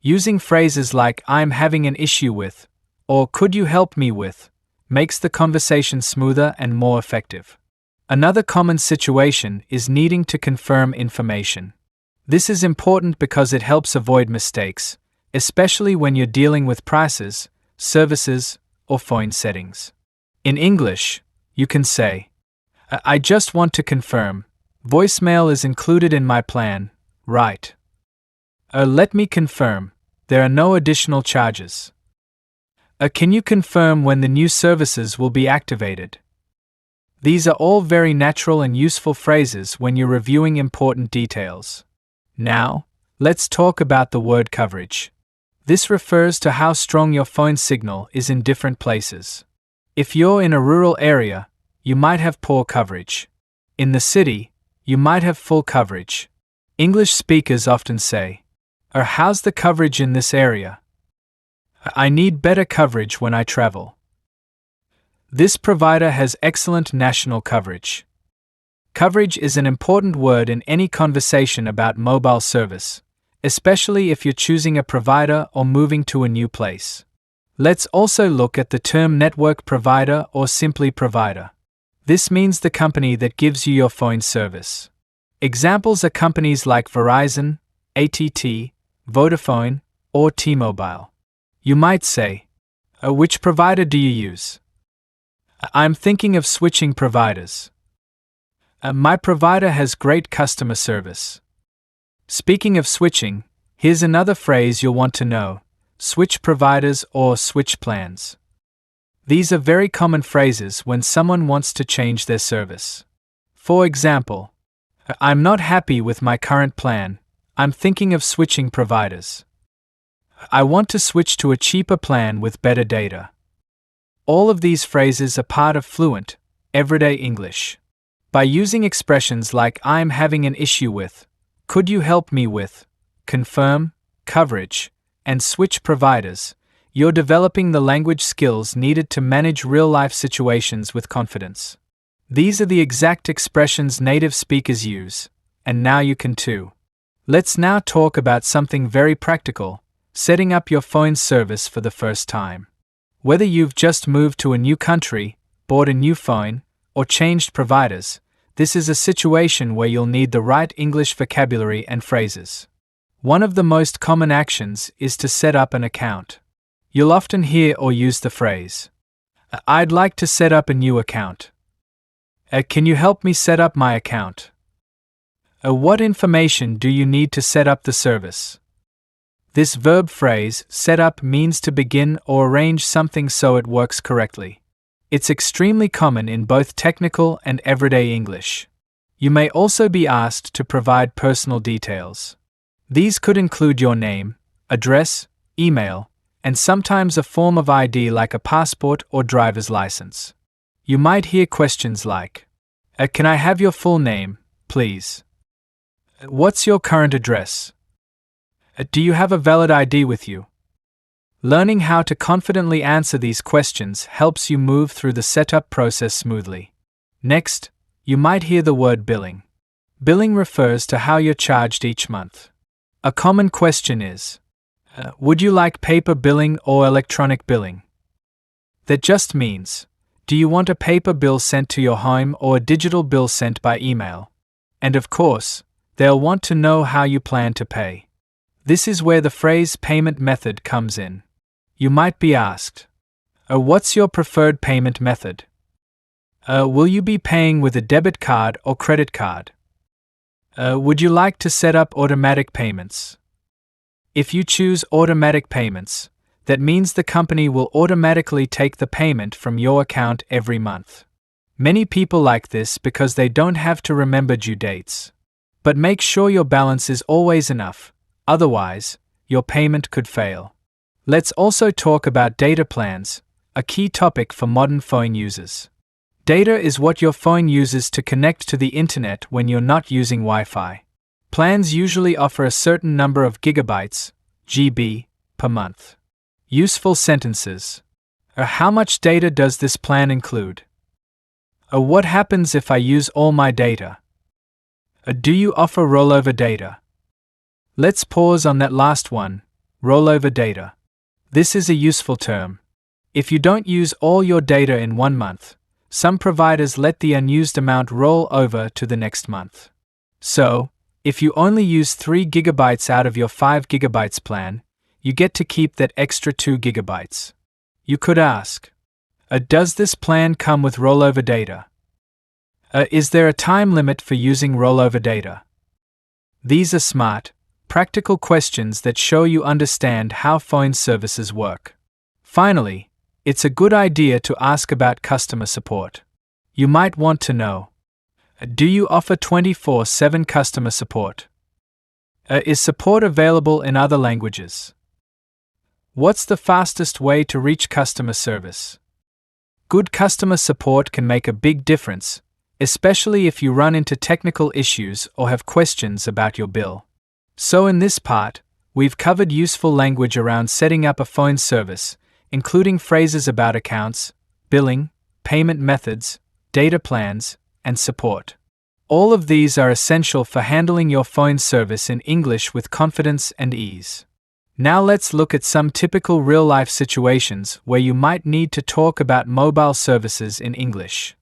Using phrases like I'm having an issue with, or could you help me with, makes the conversation smoother and more effective. Another common situation is needing to confirm information. This is important because it helps avoid mistakes, especially when you're dealing with prices, services, or phone settings. In English, you can say, I just want to confirm, voicemail is included in my plan, right? Let me confirm, there are no additional charges. Can you confirm when the new services will be activated? These are all very natural and useful phrases when you're reviewing important details. Now, let's talk about the word coverage. This refers to how strong your phone signal is in different places. If you're in a rural area, you might have poor coverage. In the city, you might have full coverage. English speakers often say, how's the coverage in this area? I need better coverage when I travel. This provider has excellent national coverage. Coverage is an important word in any conversation about mobile service, especially if you're choosing a provider or moving to a new place. Let's also look at the term network provider or simply provider. This means the company that gives you your phone service. Examples are companies like Verizon, AT&T, Vodafone, or T-Mobile. You might say, which provider do you use? I'm thinking of switching providers. My provider has great customer service. Speaking of switching, here's another phrase you'll want to know: switch providers or switch plans. These are very common phrases when someone wants to change their service. For example, I'm not happy with my current plan. I'm thinking of switching providers. I want to switch to a cheaper plan with better data. All of these phrases are part of fluent, everyday English. By using expressions like I'm having an issue with, could you help me with, confirm, coverage, and switch providers, you're developing the language skills needed to manage real-life situations with confidence. These are the exact expressions native speakers use, and now you can too. Let's now talk about something very practical: setting up your phone service for the first time. Whether you've just moved to a new country, bought a new phone, or changed providers, this is a situation where you'll need the right English vocabulary and phrases. One of the most common actions is to set up an account. You'll often hear or use the phrase, I'd like to set up a new account. Can you help me set up my account? What information do you need to set up the service? This verb phrase, set up, means to begin or arrange something so it works correctly. It's extremely common in both technical and everyday English. You may also be asked to provide personal details. These could include your name, address, email, and sometimes a form of ID like a passport or driver's license. You might hear questions like, can I have your full name, please? What's your current address? Do you have a valid ID with you? Learning how to confidently answer these questions helps you move through the setup process smoothly. Next, you might hear the word billing. Billing refers to how you're charged each month. A common question is, would you like paper billing or electronic billing? That just means, do you want a paper bill sent to your home or a digital bill sent by email? And of course, they'll want to know how you plan to pay. This is where the phrase payment method comes in. You might be asked, what's your preferred payment method? Will you be paying with a debit card or credit card? Would you like to set up automatic payments? If you choose automatic payments, that means the company will automatically take the payment from your account every month. Many people like this because they don't have to remember due dates. But make sure your balance is always enough, otherwise, your payment could fail. Let's also talk about data plans, a key topic for modern phone users. Data is what your phone uses to connect to the internet when you're not using Wi-Fi. Plans usually offer a certain number of gigabytes, GB, per month. Useful sentences. How much data does this plan include? What happens if I use all my data? Do you offer rollover data? Let's pause on that last one, rollover data. This is a useful term. If you don't use all your data in 1 month, some providers let the unused amount roll over to the next month. So, if you only use 3 gigabytes out of your 5 gigabytes plan, you get to keep that extra 2 gigabytes. You could ask, does this plan come with rollover data? Is there a time limit for using rollover data? These are smart, practical questions that show you understand how phone services work. Finally, it's a good idea to ask about customer support. You might want to know, do you offer 24/7 customer support? Is support available in other languages? What's the fastest way to reach customer service? Good customer support can make a big difference, especially if you run into technical issues or have questions about your bill. So in this part, we've covered useful language around setting up a phone service, including phrases about accounts, billing, payment methods, data plans, and support. All of these are essential for handling your phone service in English with confidence and ease. Now let's look at some typical real-life situations where you might need to talk about mobile services in English.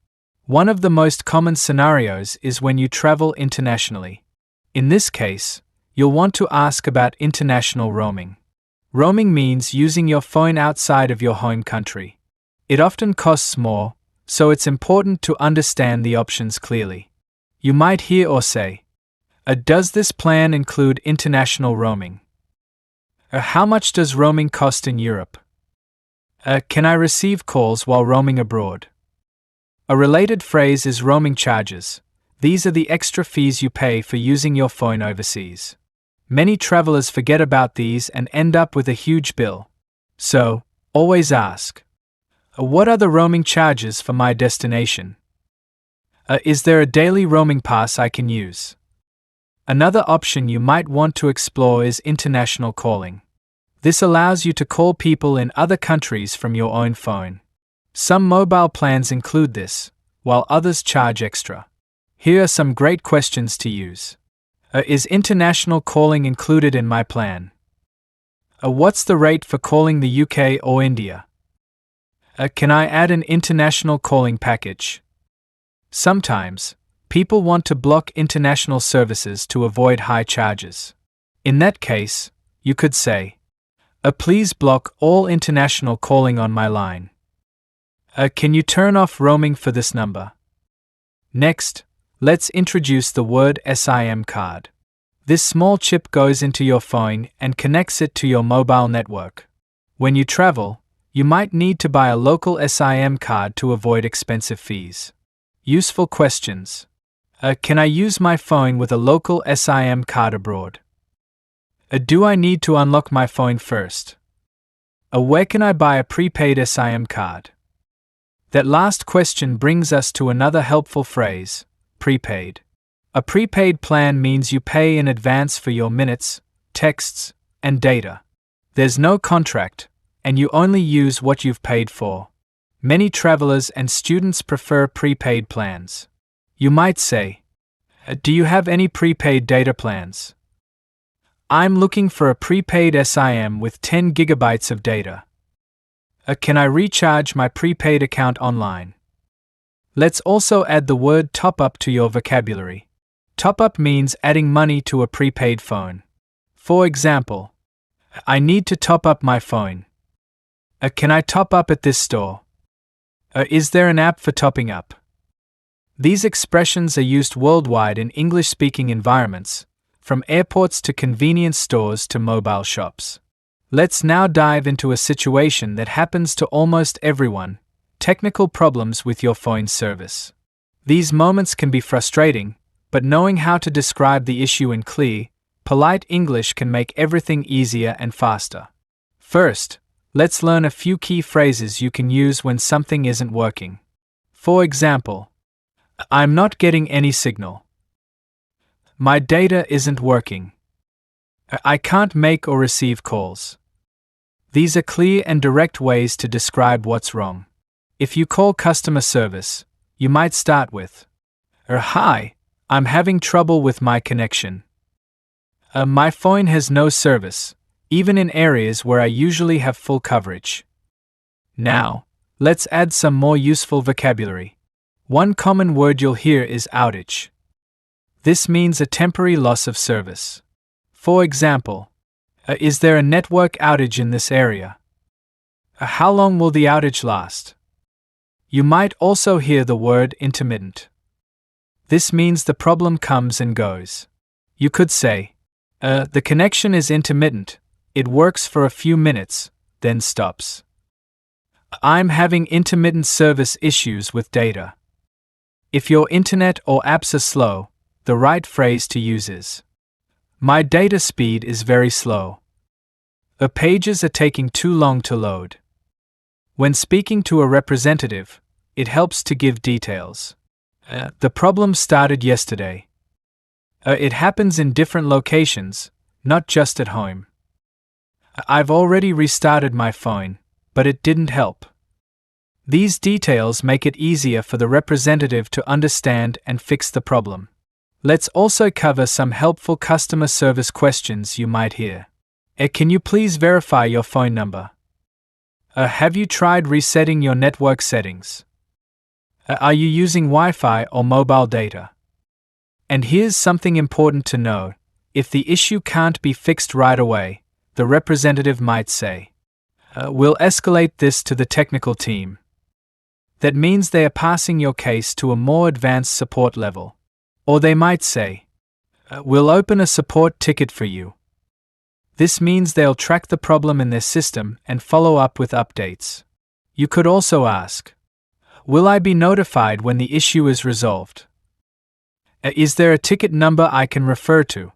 One of the most common scenarios is when you travel internationally. In this case, you'll want to ask about international roaming. Roaming means using your phone outside of your home country. It often costs more, so it's important to understand the options clearly. You might hear or say, does this plan include international roaming? How much does roaming cost in Europe? Can I receive calls while roaming abroad? A related phrase is roaming charges. These are the extra fees you pay for using your phone overseas. Many travelers forget about these and end up with a huge bill. So, always ask, what are the roaming charges for my destination? Is there a daily roaming pass I can use? Another option you might want to explore is international calling. This allows you to call people in other countries from your own phone. Some mobile plans include this, while others charge extra. Here are some great questions to use. Is international calling included in my plan? What's the rate for calling the UK or India? Can I add an international calling package? Sometimes, people want to block international services to avoid high charges. In that case, you could say, please block all international calling on my line. Can you turn off roaming for this number? Next, let's introduce the word SIM card. This small chip goes into your phone and connects it to your mobile network. When you travel, you might need to buy a local SIM card to avoid expensive fees. Useful questions. Can I use my phone with a local SIM card abroad? Do I need to unlock my phone first? Where can I buy a prepaid SIM card? That last question brings us to another helpful phrase, prepaid. A prepaid plan means you pay in advance for your minutes, texts, and data. There's no contract, and you only use what you've paid for. Many travelers and students prefer prepaid plans. You might say, do you have any prepaid data plans? I'm looking for a prepaid SIM with 10 gigabytes of data. Can I recharge my prepaid account online? Let's also add the word top-up to your vocabulary. Top-up means adding money to a prepaid phone. For example, I need to top up my phone. Can I top up at this store? Is there an app for topping up? These expressions are used worldwide in English-speaking environments, from airports to convenience stores to mobile shops. Let's now dive into a situation that happens to almost everyone: technical problems with your phone service. These moments can be frustrating, but knowing how to describe the issue in clear, polite English can make everything easier and faster. First, let's learn a few key phrases you can use when something isn't working. For example, I'm not getting any signal. My data isn't working. I can't make or receive calls. These are clear and direct ways to describe what's wrong. If you call customer service, you might start with, Hi, I'm having trouble with my connection. My phone has no service, even in areas where I usually have full coverage. Now, let's add some more useful vocabulary. One common word you'll hear is outage. This means a temporary loss of service. For example, is there a network outage in this area? How long will the outage last? You might also hear the word intermittent. This means the problem comes and goes. You could say, the connection is intermittent. It works for a few minutes, then stops. I'm having intermittent service issues with data. If your internet or apps are slow, the right phrase to use is, my data speed is very slow. The pages are taking too long to load. When speaking to a representative, it helps to give details. The problem started yesterday. It happens in different locations, not just at home. I've already restarted my phone, but it didn't help. These details make it easier for the representative to understand and fix the problem. Let's also cover some helpful customer service questions you might hear. Can you please verify your phone number? Have you tried resetting your network settings? Are you using Wi-Fi or mobile data? And here's something important to know. If the issue can't be fixed right away, the representative might say, we'll escalate this to the technical team. That means they are passing your case to a more advanced support level. Or they might say, we'll open a support ticket for you. This means they'll track the problem in their system and follow up with updates. You could also ask, will I be notified when the issue is resolved? Is there a ticket number I can refer to?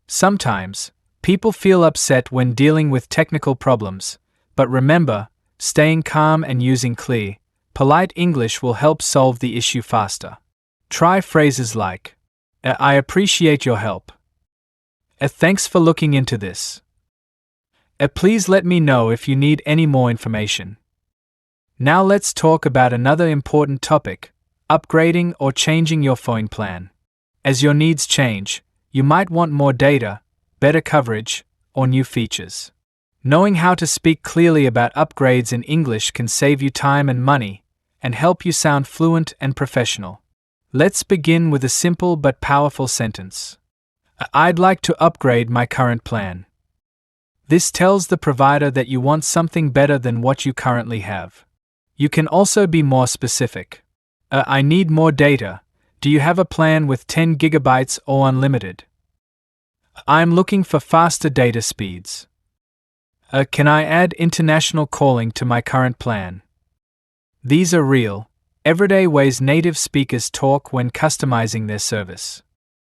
Sometimes, people feel upset when dealing with technical problems, but remember, staying calm and using clear, polite English will help solve the issue faster. Try phrases like, I appreciate your help. Thanks for looking into this. Please let me know if you need any more information. Now let's talk about another important topic, upgrading or changing your phone plan. As your needs change, you might want more data, better coverage, or new features. Knowing how to speak clearly about upgrades in English can save you time and money, and help you sound fluent and professional. Let's begin with a simple but powerful sentence. I'd like to upgrade my current plan. This tells the provider that you want something better than what you currently have. You can also be more specific. I need more data. Do you have a plan with 10 gigabytes or unlimited? I'm looking for faster data speeds. Can I add international calling to my current plan? These are real, everyday ways native speakers talk when customizing their service.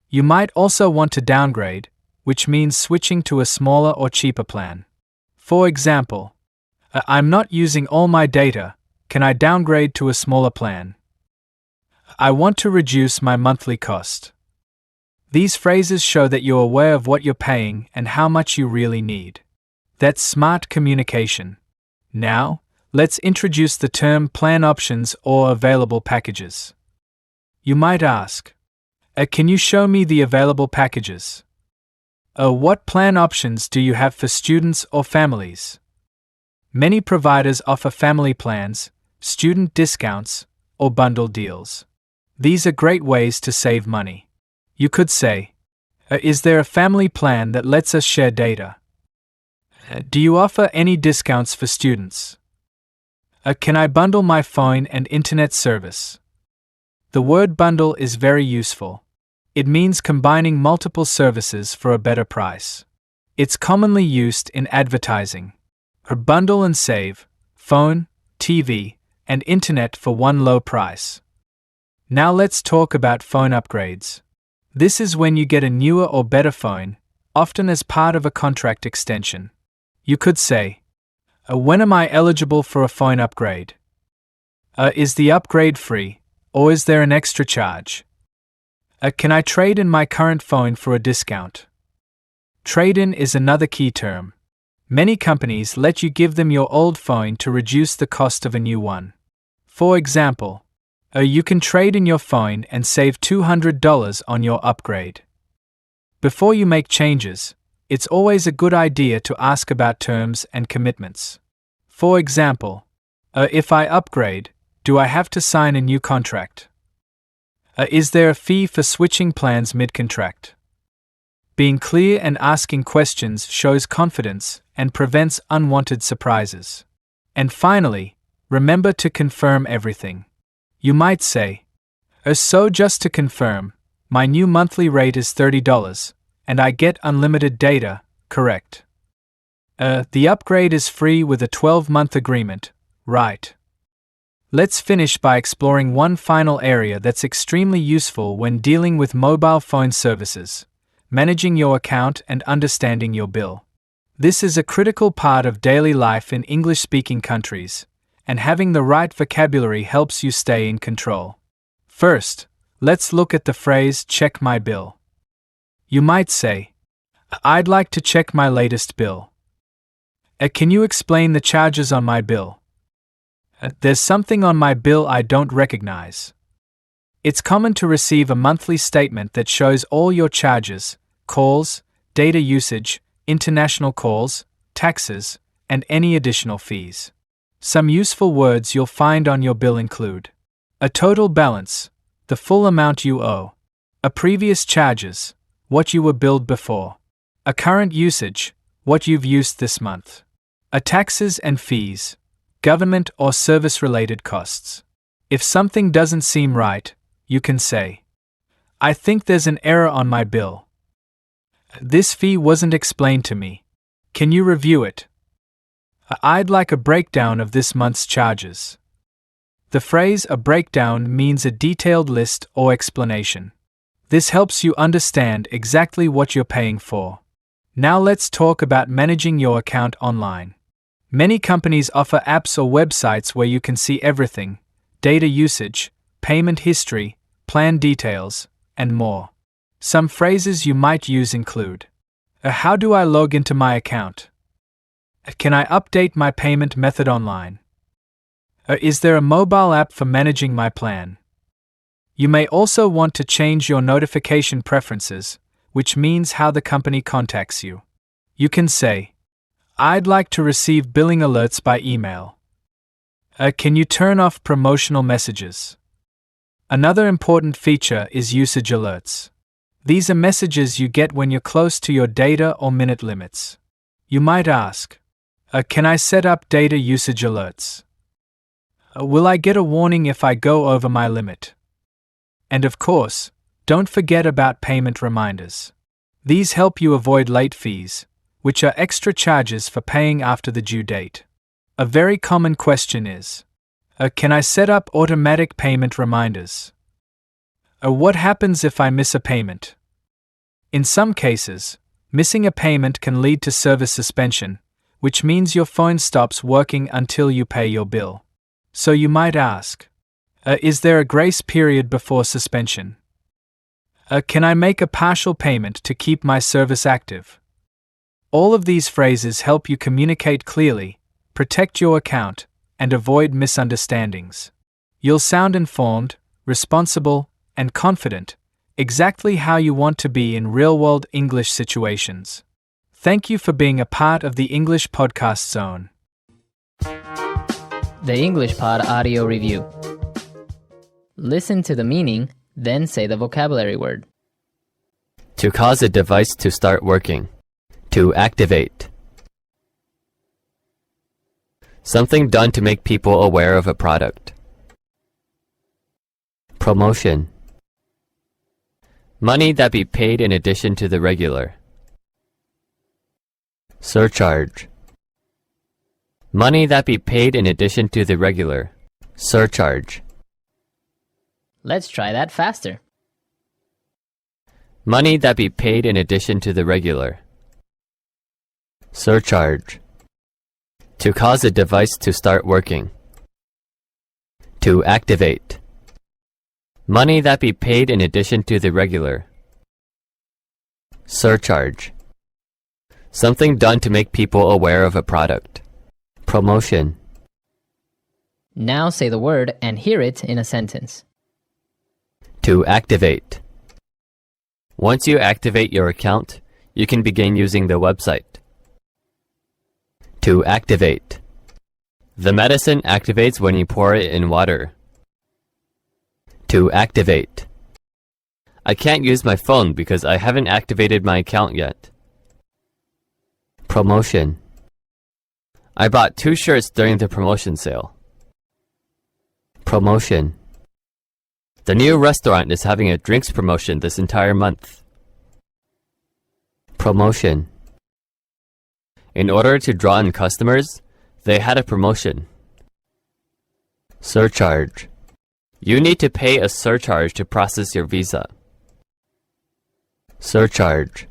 You might also want to downgrade, which means switching to a smaller or cheaper plan. For example, I'm not using all my data, can I downgrade to a smaller plan? I want to reduce my monthly cost. These phrases show that you're aware of what you're paying and how much you really need. That's smart communication. Now, let's introduce the term plan options or available packages. You might ask, can you show me the available packages? What plan options do you have for students or families? Many providers offer family plans, student discounts, or bundle deals. These are great ways to save money. You could say, is there a family plan that lets us share data? Do you offer any discounts for students? Can I bundle my phone and internet service? The word bundle is very useful. It means combining multiple services for a better price. It's commonly used in advertising. Bundle and save, phone, TV, and internet for one low price. Now let's talk about phone upgrades. This is when you get a newer or better phone, often as part of a contract extension. You could say, when am I eligible for a phone upgrade? Is the upgrade free, or is there an extra charge? Can I trade in my current phone for a discount? Trade-in is another key term. Many companies let you give them your old phone to reduce the cost of a new one. For example, you can trade in your phone and save $200 on your upgrade. Before you make changes, it's always a good idea to ask about terms and commitments. For example, if I upgrade, do I have to sign a new contract? Is there a fee for switching plans mid-contract? Being clear and asking questions shows confidence and prevents unwanted surprises. And finally, remember to confirm everything. You might say, so just to confirm, my new monthly rate is $30, and I get unlimited data, correct? The upgrade is free with a 12-month agreement, right? Let's finish by exploring one final area that's extremely useful when dealing with mobile phone services: managing your account and understanding your bill. This is a critical part of daily life in English-speaking countries, and having the right vocabulary helps you stay in control. First, let's look at the phrase check my bill. You might say, I'd like to check my latest bill. Can you explain the charges on my bill? There's something on my bill I don't recognize. It's common to receive a monthly statement that shows all your charges, calls, data usage, international calls, taxes, and any additional fees. Some useful words you'll find on your bill include a total balance, the full amount you owe, a previous charges, what you were billed before, a current usage, what you've used this month, a taxes and fees, government or service-related costs. If something doesn't seem right, you can say, I think there's an error on my bill. This fee wasn't explained to me. Can you review it? I'd like a breakdown of this month's charges. The phrase a breakdown means a detailed list or explanation. This helps you understand exactly what you're paying for. Now let's talk about managing your account online. Many companies offer apps or websites where you can see everything: data usage, payment history, plan details, and more. Some phrases you might use include, how do I log into my account? Can I update my payment method online? Is there a mobile app for managing my plan? You may also want to change your notification preferences, which means how the company contacts you. You can say, I'd like to receive billing alerts by email. Can you turn off promotional messages? Another important feature is usage alerts. These are messages you get when you're close to your data or minute limits. You might ask, can I set up data usage alerts? Will I get a warning if I go over my limit? And of course, don't forget about payment reminders. These help you avoid late fees, which are extra charges for paying after the due date. A very common question is, can I set up automatic payment reminders? What happens if I miss a payment? In some cases, missing a payment can lead to service suspension, which means your phone stops working until you pay your bill. So you might ask, is there a grace period before suspension? Can I make a partial payment to keep my service active? All of these phrases help you communicate clearly, protect your account, and avoid misunderstandings. You'll sound informed, responsible, and confident, exactly how you want to be in real-world English situations. Thank you for being a part of the English Podcast Zone. The English Pod Audio Review. Listen to the meaning, then say the vocabulary word. To cause a device to start working. To activate. Something done to make people aware of a product. Promotion. Money that be paid in addition to the regular. Surcharge. Money that be paid in addition to the regular. Surcharge. Let's try that faster. Money that be paid in addition to the regular. Surcharge. To cause a device to start working. To activate. Money that be paid in addition to the regular. Surcharge. Something done to make people aware of a product. Promotion. Now say the word and hear it in a sentence. To activate. Once you activate your account, you can begin using the website. To activate. The medicine activates when you pour it in water. To activate. I can't use my phone because I haven't activated my account yet. Promotion. I bought 2 shirts during the promotion sale. Promotion. The new restaurant is having a drinks promotion this entire month. Promotion. In order to draw in customers, they had a promotion. Surcharge. You need to pay a surcharge to process your visa. Surcharge.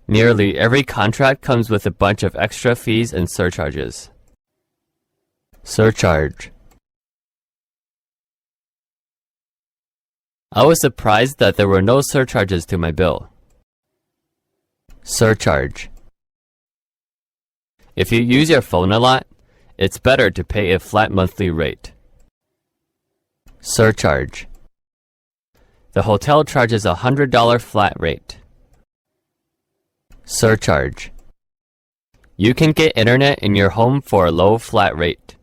Nearly every contract comes with a bunch of extra fees and surcharges. Surcharge. I was surprised that there were no surcharges to my bill. Surcharge. If you use your phone a lot, it's better to pay a flat monthly rate. Surcharge. The hotel charges a $100 flat rate. Surcharge. You can get internet in your home for a low flat rate.